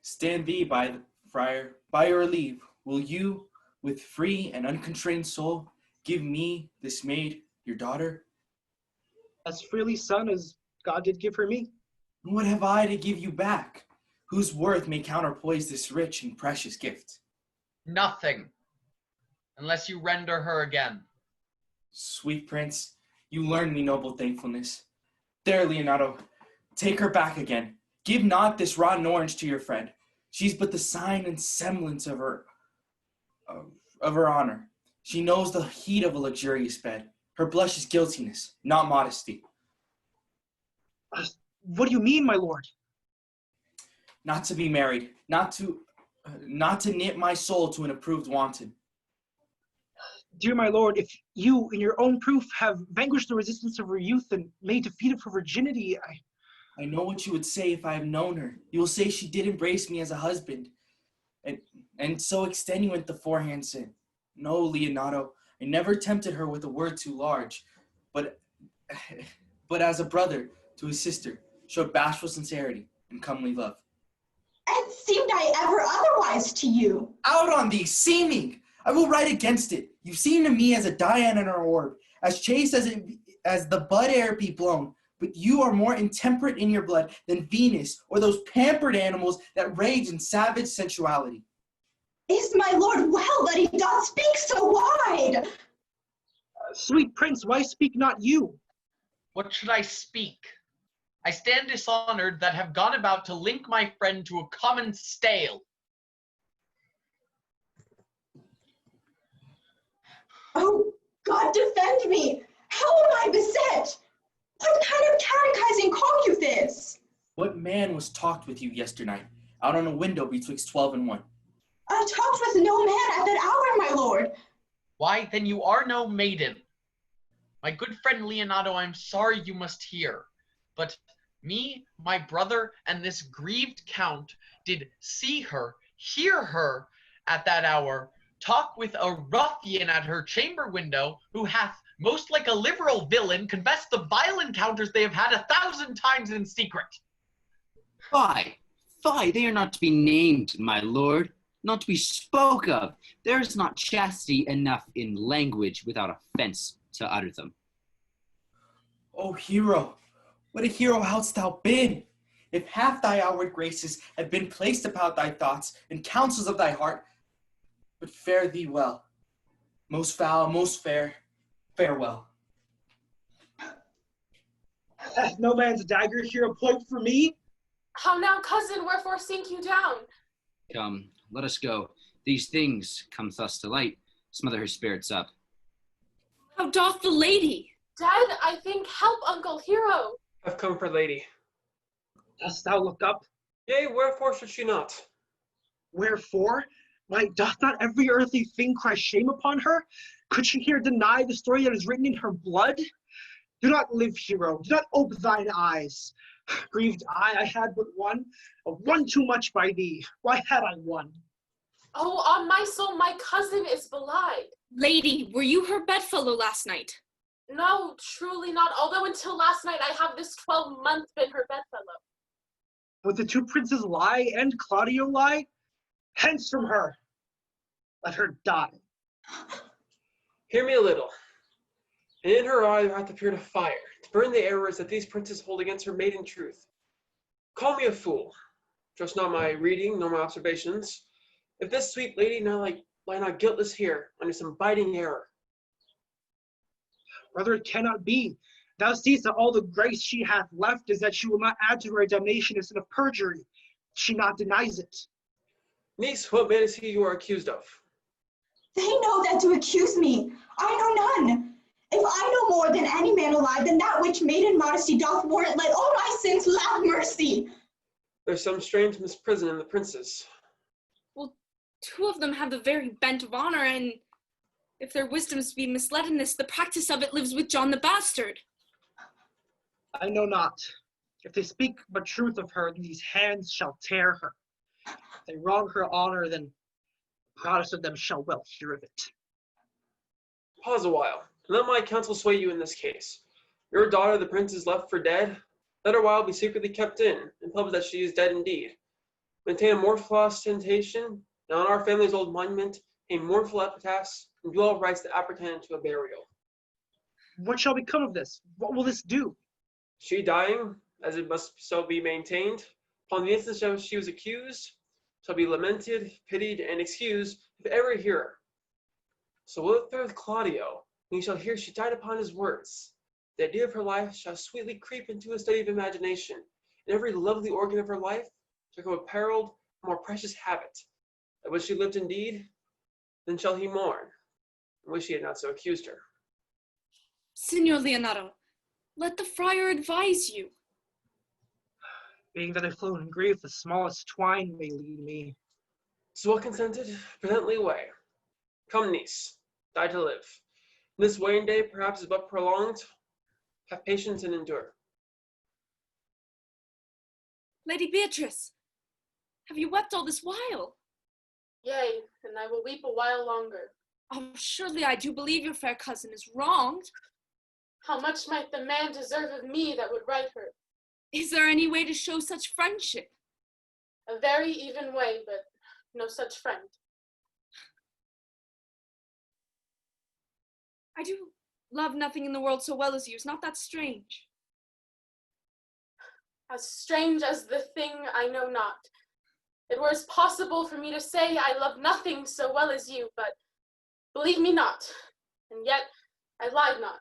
Stand thee by the friar, by your leave, will you, with free and unconstrained soul, give me, this maid, your daughter? As freely, son, as God did give her me. What have I to give you back, whose worth may counterpoise this rich and precious gift? Nothing, unless you render her again. Sweet prince, you learn me noble thankfulness. There, Leonardo, take her back again. Give not this rotten orange to your friend. She's but the sign and semblance of her honor. She knows the heat of a luxurious bed. Her blush is guiltiness, not modesty. What do you mean, my lord? Not to be married, not to knit my soul to an approved wanton. Dear my lord, if you, in your own proof, have vanquished the resistance of her youth and made defeat of her virginity, I know what you would say if I have known her. You will say she did embrace me as a husband, and so extenuate the forehand sin. No, Leonardo, I never tempted her with a word too large, but as a brother to his sister, showed bashful sincerity and comely love. And seemed I ever otherwise to you? Out on thee, seeming! I will write against it. You seem to me as a Diana in her orb, as chaste as the bud air be blown, but you are more intemperate in your blood than Venus or those pampered animals that rage in savage sensuality. Is my lord well that he doth speak so wide? Sweet prince, why speak not you? What should I speak? I stand dishonored that have gone about to link my friend to a common stale. Oh, God defend me! How am I beset? What kind of catechizing call you this? What man was talked with you yesternight, out on a window betwixt 12 and 1? I talked with no man at that hour, my lord. Why, then you are no maiden. My good friend Leonardo, I'm sorry you must hear, but me, my brother, and this grieved count did see her, hear her at that hour, talk with a ruffian at her chamber window, who hath, most like a liberal villain, confessed the vile encounters they have had 1,000 times in secret. Fie, they are not to be named, my lord, not to be spoke of. There is not chastity enough in language without offense to utter them. O hero, what a hero hadst thou been! If half thy outward graces had been placed about thy thoughts and counsels of thy heart, but fare thee well. Most foul, most fair. Farewell. Hath no man's dagger here a point for me? How now, cousin, wherefore sink you down? Come, let us go. These things come thus to light. Smother her spirits up. How doth the lady? Dead, I think. Help, Uncle Hero. I've come for lady. Dost thou look up? Yea, wherefore should she not? Wherefore? Why, doth not every earthly thing cry shame upon her? Could she here deny the story that is written in her blood? Do not live, hero. Do not ope thine eyes. Grieved I had but one too much by thee. Why had I one? Oh, on my soul, my cousin is belied. Lady, were you her bedfellow last night? No, truly not, although until last night I have this 12-month been her bedfellow. Would the two princes lie and Claudio lie? Hence from her. Let her die. Hear me a little. And in her eye there hath appeared a fire, to burn the errors that these princes hold against her maiden truth. Call me a fool. Trust not my reading, nor my observations. If this sweet lady lie not guiltless here, under some biting error. Brother, it cannot be. Thou seest that all the grace she hath left is that she will not add to her damnation instead of perjury. She not denies it. Niece, what man is he you are accused of? They know that to accuse me. I know none. If I know more than any man alive, then that which maiden modesty doth warrant, let all my sins lack mercy. There's some strange misprison in the princes. Well, two of them have the very bent of honor, and if their wisdoms be misleadenness, the practice of it lives with John the Bastard. I know not. If they speak but truth of her, then these hands shall tear her. If they wrong her honor, then the proudest of them shall well hear of it. Pause a while, and let my counsel sway you in this case. Your daughter, the prince, is left for dead. Let her while be secretly kept in, and publish that she is dead indeed. Maintain a mournful ostentation, and on our family's old monument, a mournful epitaph, and do all rites that appertain to a burial. What shall become of this? What will this do? She dying, as it must so be maintained, upon the instance of she was accused, shall be lamented, pitied, and excused, if ever hear her. So will it fare with Claudio, when he shall hear she died upon his words. The idea of her life shall sweetly creep into a study of imagination, and every lovely organ of her life shall go apparelled a more precious habit, that when she lived indeed, then shall he mourn, and wish he had not so accused her. Signor Leonardo, let the friar advise you. Being that I float in grief, the smallest twine may lead me. So well consented, presently away. Come, niece, die to live. This waning day perhaps is but prolonged. Have patience and endure. Lady Beatrice, have you wept all this while? Yea, and I will weep a while longer. Oh, surely I do believe your fair cousin is wronged. How much might the man deserve of me that would right her? Is there any way to show such friendship? A very even way, but no such friend. I do love nothing in the world so well as you. Is not that strange? As strange as the thing I know not. It were as possible for me to say I love nothing so well as you, but believe me not, and yet I lied not.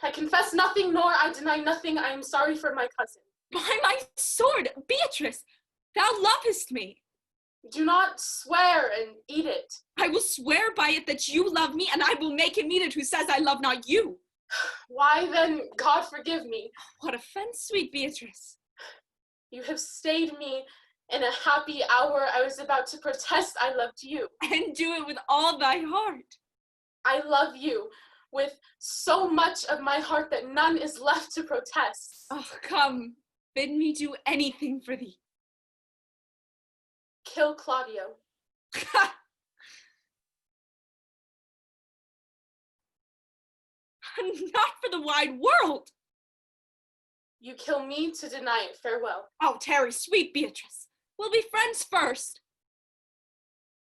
I confess nothing, nor I deny nothing. I am sorry for my cousin. By my sword, Beatrice, thou lovest me. Do not swear and eat it. I will swear by it that you love me, and I will make him eat it who says I love not you. Why then, God forgive me. What offense, sweet Beatrice. You have stayed me in a happy hour. I was about to protest I loved you. And do it with all thy heart. I love you with so much of my heart that none is left to protest. Oh, come, bid me do anything for thee. Kill Claudio. Not for the wide world. You kill me to deny it. Farewell. Oh, tarry, sweet Beatrice. We'll be friends first.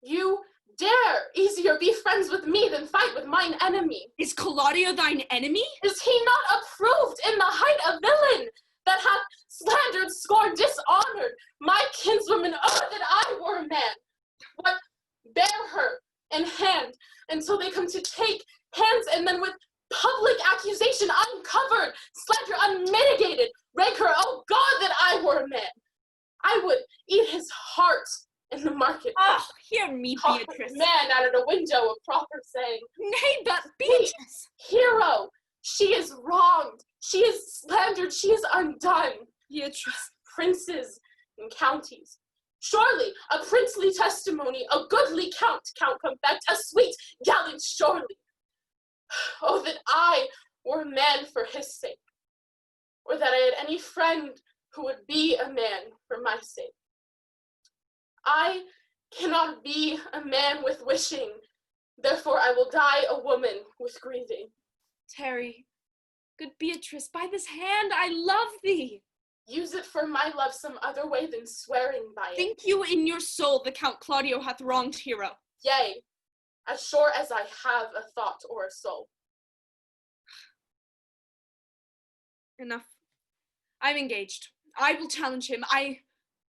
You dare easier be friends with me than fight with mine enemy. Is Claudio thine enemy? Is he not approved in the height a villain that hath slandered, scorned, dishonored my kinswoman? Oh, that I were a man! What, bear her in hand until they come him to take hands and then with public accusation uncovered, slander unmitigated, rancor, oh God, that I were a man. I would eat his heart in the market. Oh, hear me, Beatrice. Man out of the window, a proper saying. Nay, but Beatrice. Hero, she is wronged. She is slandered. She is undone. Beatrice. Princes and counties. Surely a princely testimony, a goodly Count Confect, a sweet gallant surely. Oh, that I were a man for his sake, or that I had any friend who would be a man for my sake. I cannot be a man with wishing, therefore I will die a woman with grieving. Terry, good Beatrice, by this hand I love thee. Use it for my love some other way than swearing by it. Think you in your soul the Count Claudio hath wronged Hero? Yea, as sure as I have a thought or a soul. Enough. I'm engaged. I will challenge him. I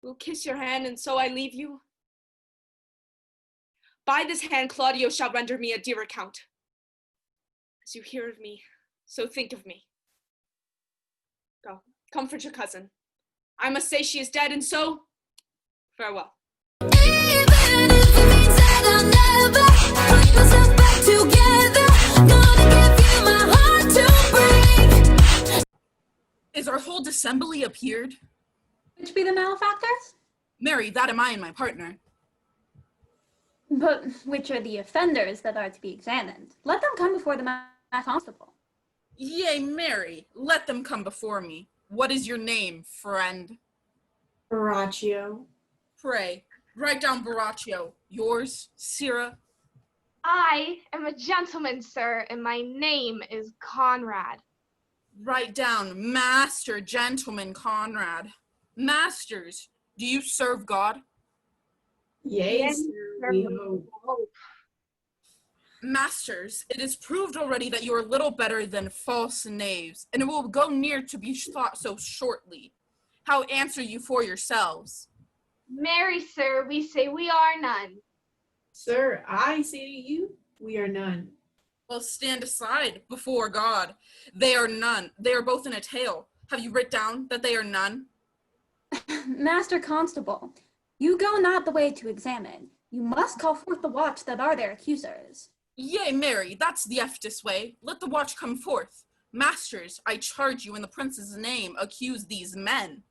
will kiss your hand, and so I leave you. By this hand Claudio shall render me a dear account. As you hear of me, so think of me. Go, comfort your cousin. I must say she is dead, and so, farewell. Is our whole dissembly appeared? Which be the malefactors? Mary, that am I and my partner. But which are the offenders that are to be examined? Let them come before the constable. Yea, Mary, let them come before me. What is your name, friend? Baraccio. Pray, write down Baraccio. Yours, Syrah? I am a gentleman, sir, and my name is Conrad. Write down Master Gentleman Conrad. Masters, do you serve God? Yes, we hope. Masters, it is proved already that you are little better than false knaves, and it will go near to be thought so shortly. How answer you for yourselves? Marry, sir, we say we are none. Sir, I say to you, we are none. Well, stand aside before God. They are none. They are both in a tale. Have you writ down that they are none? Master Constable, you go not the way to examine. You must call forth the watch that are their accusers. Yea, Mary, that's the eftest way. Let the watch come forth. Masters, I charge you in the prince's name, accuse these men.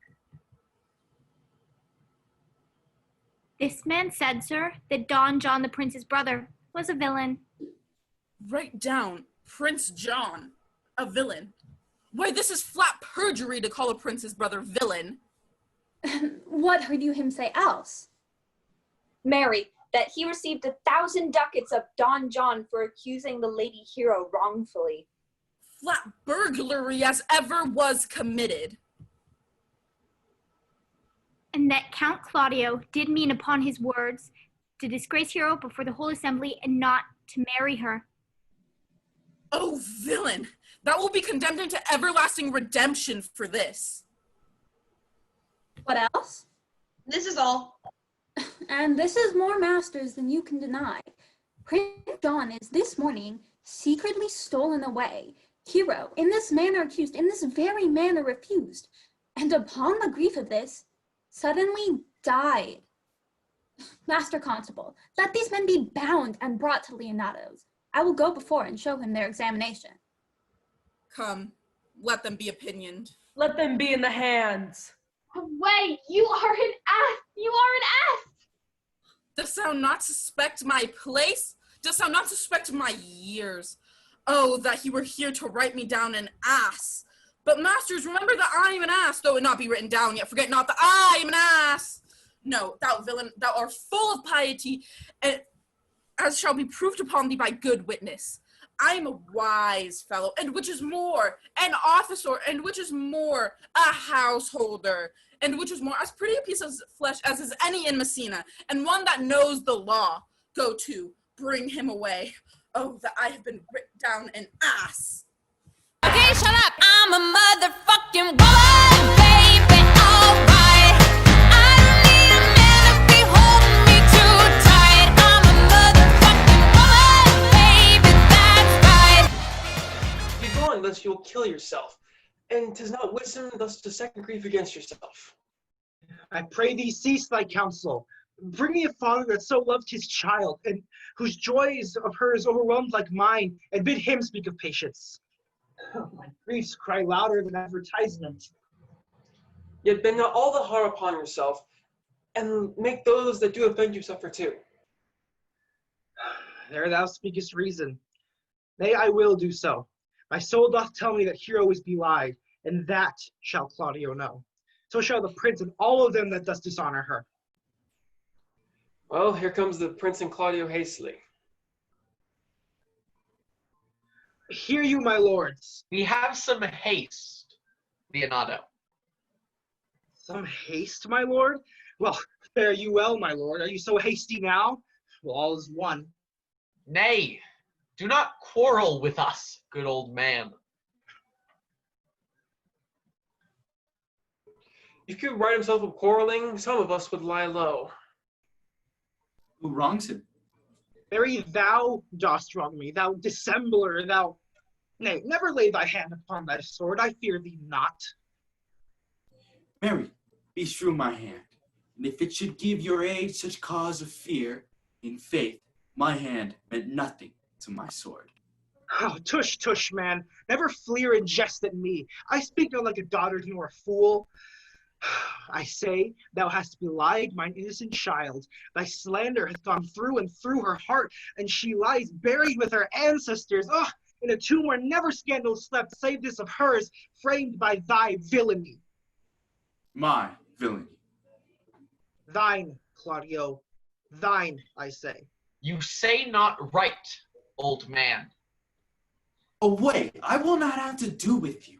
This man said, sir, that Don John, the prince's brother, was a villain. Write down, Prince John, a villain. Why, this is flat perjury to call a prince's brother villain. What heard you him say else? Mary, that he received 1,000 ducats of Don John for accusing the Lady Hero wrongfully. Flat burglary as ever was committed. And that Count Claudio did mean upon his words to disgrace Hero before the whole assembly and not to marry her. Oh, villain! That will be condemned into everlasting redemption for this. What else? This is all. And this is more, masters, than you can deny. Prince John is this morning secretly stolen away. Hero, in this manner accused, in this very manner refused, and upon the grief of this, suddenly died. Master Constable, let these men be bound and brought to Leonato's. I will go before and show him their examination. Come, let them be opinioned. Let them be in the hands. Away! You are an ass! You are an ass! Dost thou not suspect my place? Dost thou not suspect my years? Oh, that he were here to write me down an ass. But masters, remember that I am an ass, though it not be written down yet. Forget not that I am an ass. No, thou villain, thou art full of piety, and as shall be proved upon thee by good witness. I am a wise fellow, and which is more, an officer, and which is more, a householder, and which is more, as pretty a piece of flesh as is any in Messina, and one that knows the law. Go to, bring him away. Oh, that I have been written down an ass. Okay, shut up. I'm a motherfucking woman, baby, alright. I don't need a man to be holding me too tight. I'm a motherfucking woman, baby, yourself, and 'tis not wisdom thus to second grief against yourself. I pray thee cease thy counsel. Bring me a father that so loved his child, and whose joys of hers overwhelmed like mine, and bid him speak of patience. My griefs cry louder than advertisement. Yet bend not all the harm upon yourself, and make those that do offend you suffer too. There thou speakest reason. Nay, I will do so. My soul doth tell me that Hero is belied, and that shall Claudio know. So shall the prince and all of them that thus dishonor her. Well, here comes the prince and Claudio hastily. Hear you, my lords. We have some haste, Leonardo. Some haste, my lord? Well, fare you well, my lord. Are you so hasty now? Well, all is one. Nay, do not quarrel with us, good old man. If he would right himself of quarreling, some of us would lie low. Who wrongs him? Mary, thou dost wrong me, thou dissembler, thou... Nay, never lay thy hand upon thy sword, I fear thee not. Mary, be shrew my hand, and if it should give your age such cause of fear, in faith, my hand meant nothing to my sword. Oh, tush, tush, man, never fleer and jest at me. I speak not like a dotard nor a fool. I say, thou hast belied mine innocent child. Thy slander hath gone through and through her heart, and she lies buried with her ancestors, in a tomb where never scandal slept, save this of hers, framed by thy villainy. My villainy. Thine, Claudio, thine, I say. You say not right, old man. Away, I will not have to do with you.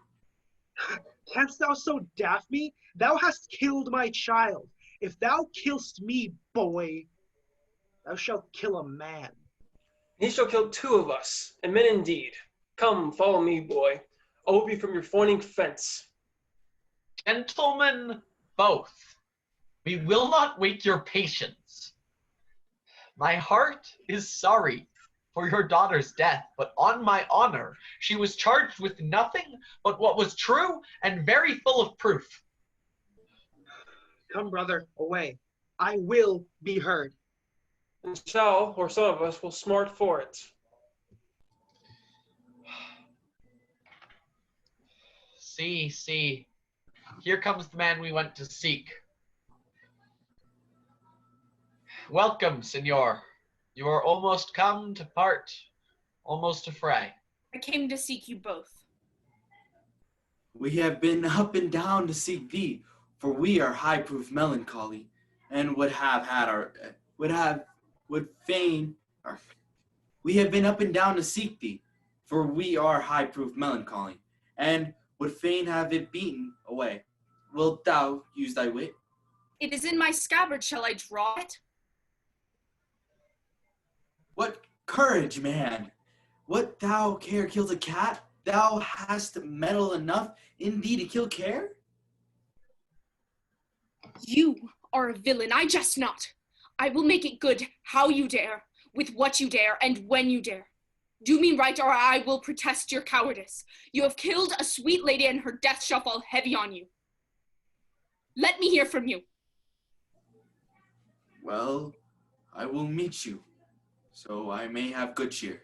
Canst thou so daff me? Thou hast killed my child. If thou kill'st me, boy, thou shalt kill a man. He shall kill two of us, and men indeed. Come, follow me, boy. I'll whip you from your fawning fence. Gentlemen, both, we will not wait your patience. My heart is sorry for your daughter's death, but on my honor, she was charged with nothing but what was true and very full of proof. Come, brother, away. I will be heard. And shall, or some of us will smart for it. See, here comes the man we went to seek. Welcome, senor. You are almost come to part, almost to fray. I came to seek you both. We have been up and down to seek thee, for we are high-proof melancholy, and we have been up and down to seek thee, for we are high-proof melancholy, and would fain have it beaten away. Wilt thou use thy wit? It is in my scabbard. Shall I draw it? What courage, man! What thou care kills a cat? Thou hast metal enough in thee to kill care? You are a villain. I jest not. I will make it good how you dare, with what you dare, and when you dare. Do me right, or I will protest your cowardice. You have killed a sweet lady, and her death shall fall heavy on you. Let me hear from you. Well, I will meet you, so I may have good cheer.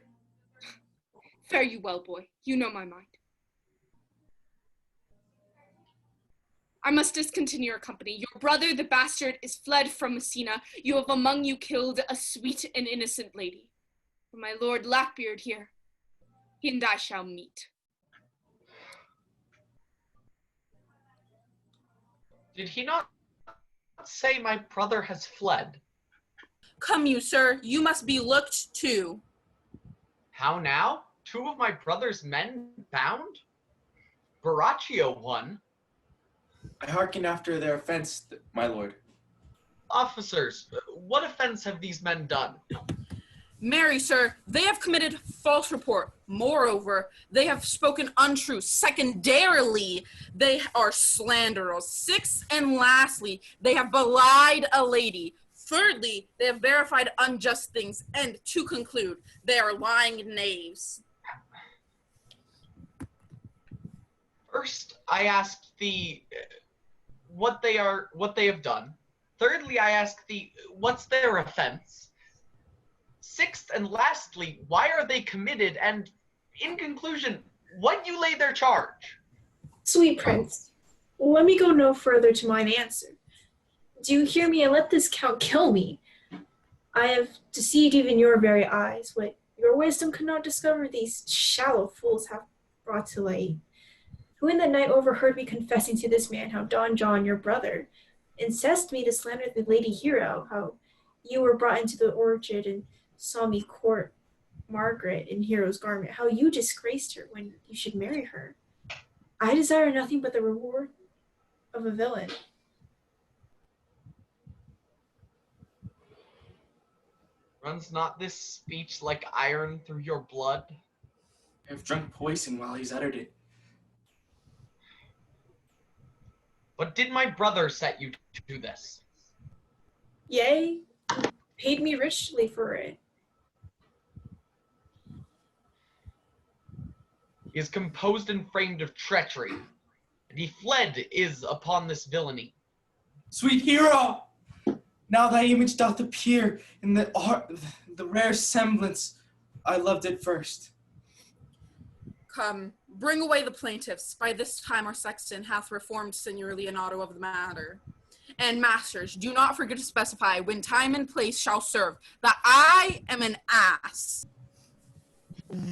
Fare you well, boy. You know my mind. I must discontinue your company. Your brother, the bastard, is fled from Messina. You have among you killed a sweet and innocent lady. For my lord Lackbeard here, he and I shall meet. Did he not say my brother has fled? Come you, sir, you must be looked to. How now? 2 of my brother's men bound? Baraccio one. I hearken after their offense, my lord. Officers, what offense have these men done? Marry, sir, they have committed false report. Moreover, they have spoken untrue. Secondarily, they are slanderers. 6, and lastly, they have belied a lady. Thirdly, they have verified unjust things. And to conclude, they are lying knaves. First, I ask thee what they have done. Thirdly, I ask thee what's their offense. Sixth and lastly, why are they committed? And in conclusion, what you lay their charge? Sweet prince, let me go no further to mine answer. Do you hear me, and let this count kill me? I have deceived even your very eyes. What your wisdom could not discover, these shallow fools have brought to light. Who in the night overheard me confessing to this man how Don John, your brother, incensed me to slander the Lady Hero, how you were brought into the orchard and saw me court Margaret in Hero's garment, how you disgraced her when you should marry her. I desire nothing but the reward of a villain. Runs not this speech like iron through your blood? I have drunk poison while he's uttered it. But did my brother set you to do this? Yea, paid me richly for it. He is composed and framed of treachery, and he fled is upon this villainy. Sweet hero! Now thy image doth appear in the rare semblance I loved at first. Come, bring away the plaintiffs. By this time our sexton hath reformed Signor Leonato of the matter. And masters, do not forget to specify when time and place shall serve that I am an ass.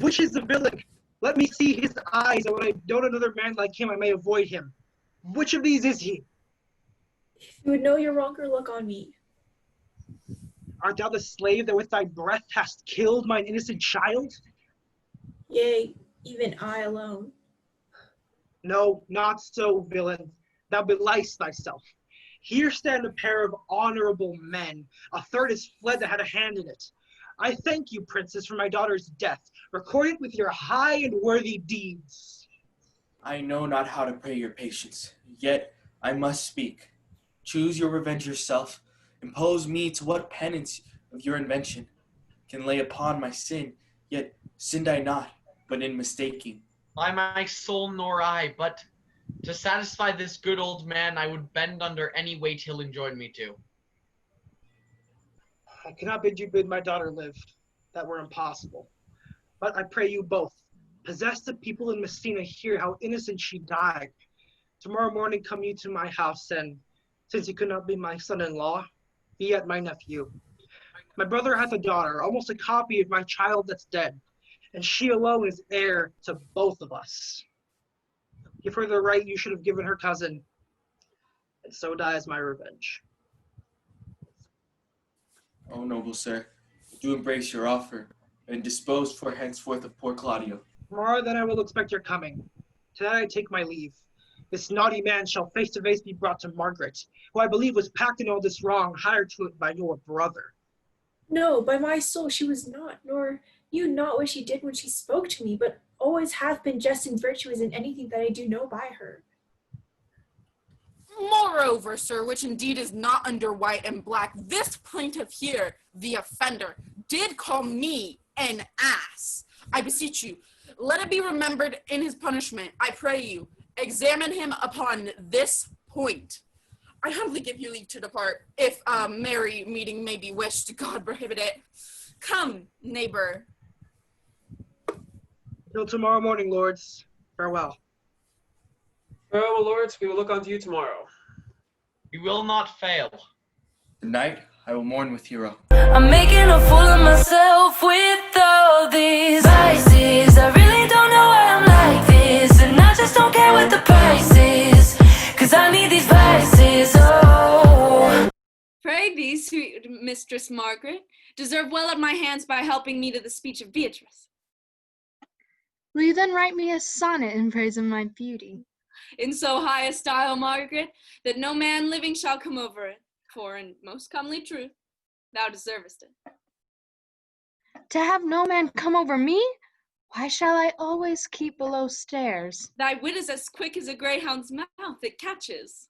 Which is the villain? Let me see his eyes, and when I don't another man like him, I may avoid him. Which of these is he? If you would know your wronger, look on me. Art thou the slave that with thy breath hast killed mine innocent child? Yea, even I alone. No, not so, villain. Thou beliest thyself. Here stand a pair of honorable men. A third is fled that had a hand in it. I thank you, princess, for my daughter's death. Record it with your high and worthy deeds. I know not how to pray your patience, yet I must speak. Choose your revenge yourself. Impose me to what penance of your invention can lay upon my sin, yet sinned I not, but in mistaking. By my soul nor I, but to satisfy this good old man, I would bend under any weight he'll enjoin me to. I cannot bid you bid my daughter live. That were impossible. But I pray you both, possess the people in Messina hear how innocent she died. Tomorrow morning come you to my house, and since he could not be my son-in-law, be yet my nephew. My brother hath a daughter, almost a copy of my child that's dead, and she alone is heir to both of us. Give her the right you should have given her cousin, and so dies my revenge. O noble sir, do embrace your offer, and dispose for henceforth of poor Claudio. Tomorrow then I will expect your coming. Tonight I take my leave. This naughty man shall face to face be brought to Margaret, who I believe was packed in all this wrong, hired to it by your brother. No, by my soul she was not, nor knew not what she did when she spoke to me, but always hath been just and virtuous in anything that I do know by her. Moreover, sir, which indeed is not under white and black, this plaintiff here, the offender, did call me an ass. I beseech you, let it be remembered in his punishment. I pray you, examine him upon this point. I humbly give you leave to depart. If a merry meeting may be wished, God prohibit it. Come, neighbor. Till tomorrow morning, lords. Farewell. Farewell, lords. We will look unto you tomorrow. We will not fail. Tonight I will mourn with Hero. I'm making a fool of myself with all these vices. I really don't know why I'm like this, and I just don't care what the price is, 'cause I need these vices, oh. Pray thee, sweet Mistress Margaret, deserve well at my hands by helping me to the speech of Beatrice. Will you then write me a sonnet in praise of my beauty? In so high a style, Margaret, that no man living shall come over it, for in most comely truth, thou deservest it. To have no man come over me? Why shall I always keep below stairs? Thy wit is as quick as a greyhound's mouth, it catches.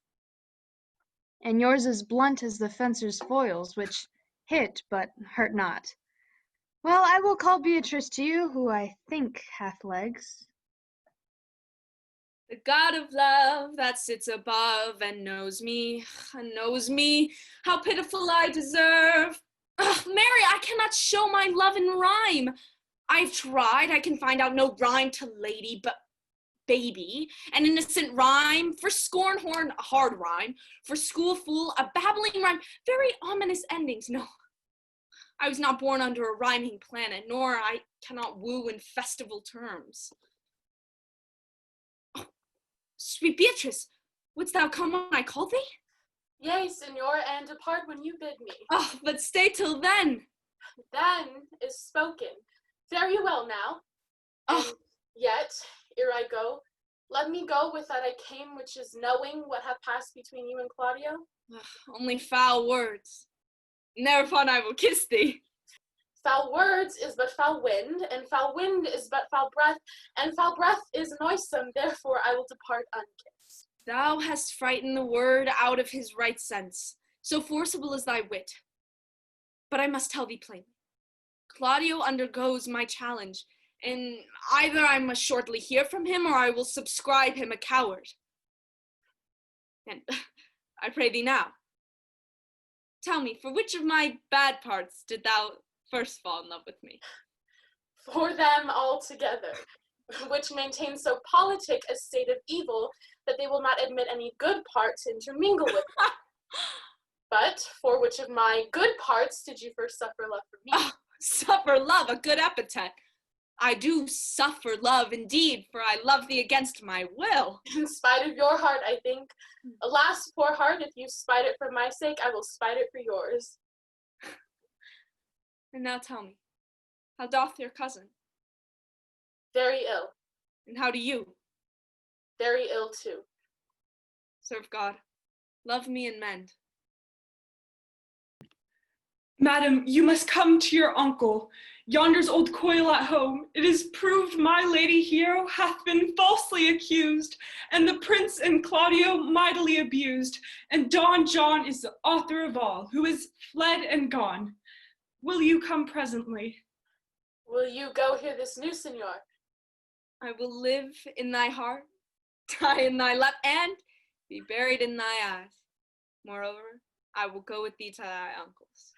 And yours as blunt as the fencer's foils, which hit but hurt not. Well, I will call Beatrice to you, who I think hath legs. The God of love that sits above and knows me, how pitiful I deserve. Ugh, Mary, I cannot show my love in rhyme. I've tried, I can find out no rhyme to lady, but baby, an innocent rhyme, for scorn horn, a hard rhyme, for school fool, a babbling rhyme, very ominous endings. No, I was not born under a rhyming planet, nor I cannot woo in festival terms. Oh, sweet Beatrice, wouldst thou come when I call thee? Yea, Signor, and depart when you bid me. Oh, but stay till then. Then is spoken. Fare you well now. And yet, ere I go, let me go with that I came, which is knowing what hath passed between you and Claudio. Only foul words. Thereupon I will kiss thee. Foul words is but foul wind, and foul wind is but foul breath, and foul breath is noisome, therefore I will depart unkissed. Thou hast frightened the word out of his right sense, so forcible is thy wit. But I must tell thee plainly, Claudio undergoes my challenge, and either I must shortly hear from him, or I will subscribe him a coward. And I pray thee now, tell me, for which of my bad parts did thou first fall in love with me? For them altogether, which maintain so politic a state of evil that they will not admit any good part to intermingle with them. But for which of my good parts did you first suffer love for me? Oh, suffer love, a good epithet. I do suffer love indeed, for I love thee against my will. In spite of your heart, I think. Alas, poor heart, if you spite it for my sake, I will spite it for yours. And now tell me, how doth your cousin? Very ill. And how do you? Very ill too. Serve God. Love me and mend. Madam, you must come to your uncle. Yonder's old coil at home. It is proved my lady hero hath been falsely accused, and the prince and Claudio mightily abused, and Don John is the author of all, who is fled and gone. Will you come presently? Will you go here this new, Signor? I will live in thy heart, die in thy lap, and be buried in thy eyes. Moreover, I will go with thee to thy uncle's.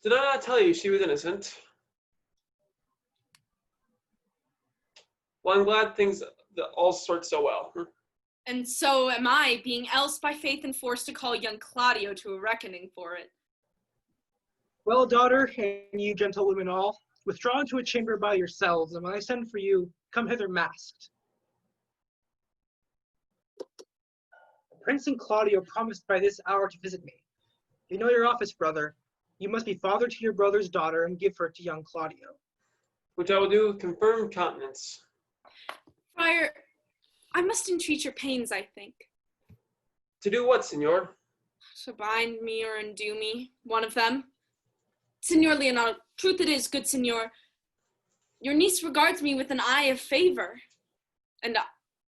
Did I not tell you she was innocent? Well, I'm glad things all start so well. And so am I, being else by faith and forced to call young Claudio to a reckoning for it. Well, daughter, and you gentlewomen all, withdraw into a chamber by yourselves, and when I send for you, come hither masked. The Prince and Claudio promised by this hour to visit me. You know your office, brother. You must be father to your brother's daughter and give her to young Claudio. Which I will do with confirmed countenance. Friar, I must entreat your pains, I think. To do what, Signor? To bind me or undo me, one of them. Signor Leonardo, truth it is, good Signor, your niece regards me with an eye of favor, and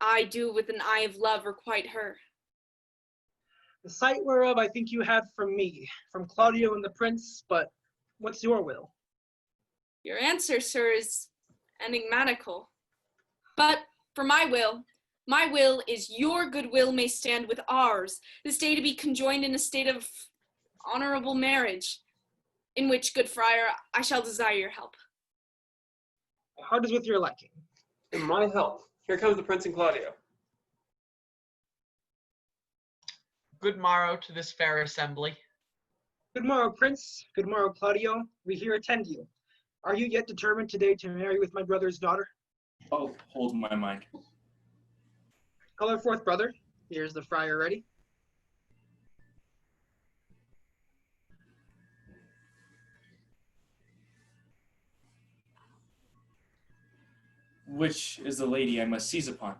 I do with an eye of love requite her. The sight whereof I think you have from me, from Claudio and the prince, but what's your will? Your answer, sir, is enigmatical. But for my will is your goodwill may stand with ours, this day to be conjoined in a state of honorable marriage, in which, good friar, I shall desire your help. My heart is with your liking. In my help. Here comes the Prince and Claudio. Good morrow to this fair assembly. Good morrow, Prince. Good morrow, Claudio. We here attend you. Are you yet determined today to marry with my brother's daughter? Oh, hold my mind. Call her forth, brother. Here's the friar ready. Which is the lady I must seize upon?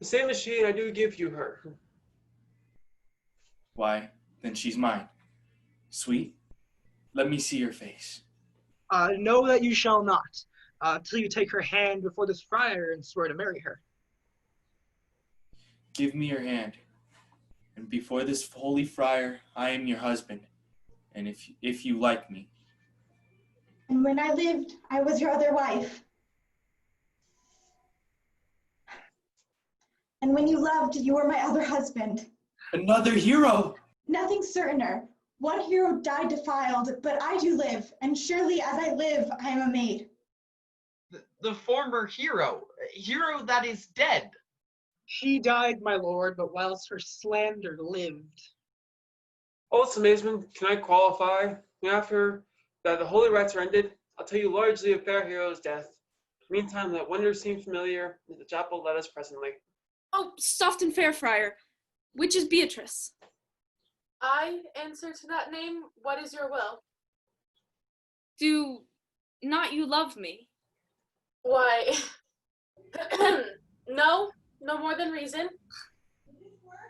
The same as she, and I do give you her. Why, then she's mine. Sweet, let me see your face. No, that you shall not, till you take her hand before this friar and swear to marry her. Give me your hand, and before this holy friar, I am your husband, and if you like me. And when I lived, I was your other wife. And when you loved, you were my other husband. Another hero! Nothing certainer. One hero died defiled, but I do live, and surely as I live, I am a maid. The former hero that is dead. She died, my lord, but whilst her slander lived. Oh, it's amazement. Can I qualify? After that the holy rites are ended, I'll tell you largely of fair hero's death. Meantime, let wonders seem familiar. The chapel let us presently. Oh, soft and fair, friar. Which is Beatrice? I answer to that name. What is your will? Do not you love me? Why, no more than reason.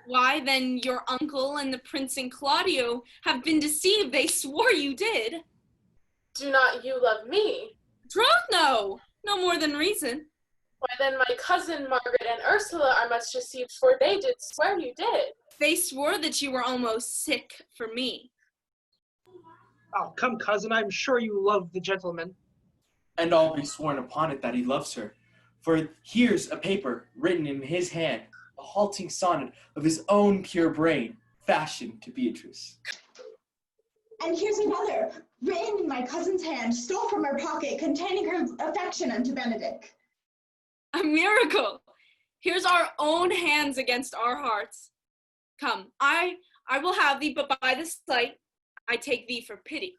Why, then your uncle and the prince and Claudio have been deceived. They swore you did. Do not you love me? No more than reason. Why, then my cousin Margaret and Ursula are much deceived, for they did swear you did. They swore that you were almost sick for me. Oh, come, cousin, I'm sure you love the gentleman. And I'll be sworn upon it that he loves her. For here's a paper written in his hand, a halting sonnet of his own pure brain, fashioned to Beatrice. And here's another, written in my cousin's hand, stole from her pocket, containing her affection unto Benedict. A miracle! Here's our own hands against our hearts. Come, I will have thee, but by this sight, I take thee for pity.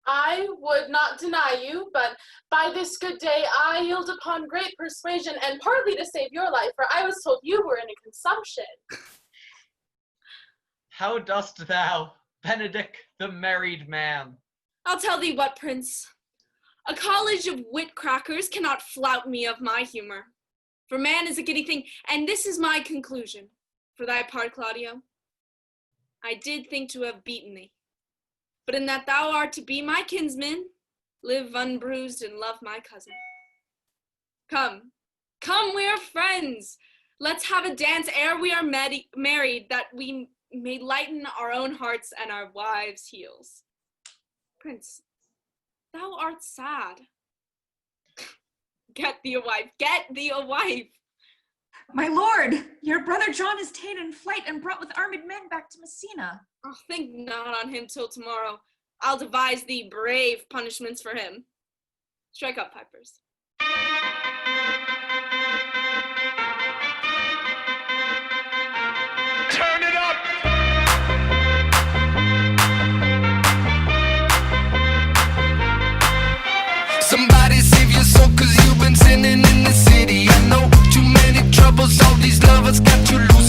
I would not deny you, but by this good day I yield upon great persuasion, and partly to save your life, for I was told you were in a consumption. How dost thou, Benedict the married man? I'll tell thee what, prince. A college of wit crackers cannot flout me of my humor. For man is a giddy thing, and this is my conclusion. For thy part, Claudio, I did think to have beaten thee. But in that thou art to be my kinsman, live unbruised and love my cousin. Come, we are friends. Let's have a dance ere we are married, that we may lighten our own hearts and our wives' heels. Prince, thou art sad. Get thee a wife. My lord, your brother John is ta'en in flight and brought with armed men back to Messina. Oh, think not on him till tomorrow. I'll devise thee brave punishments for him. Strike up, pipers. Turn it up! Somebody save your soul, 'cause you've been sinning in the city. I know too many troubles, all these lovers got you losing.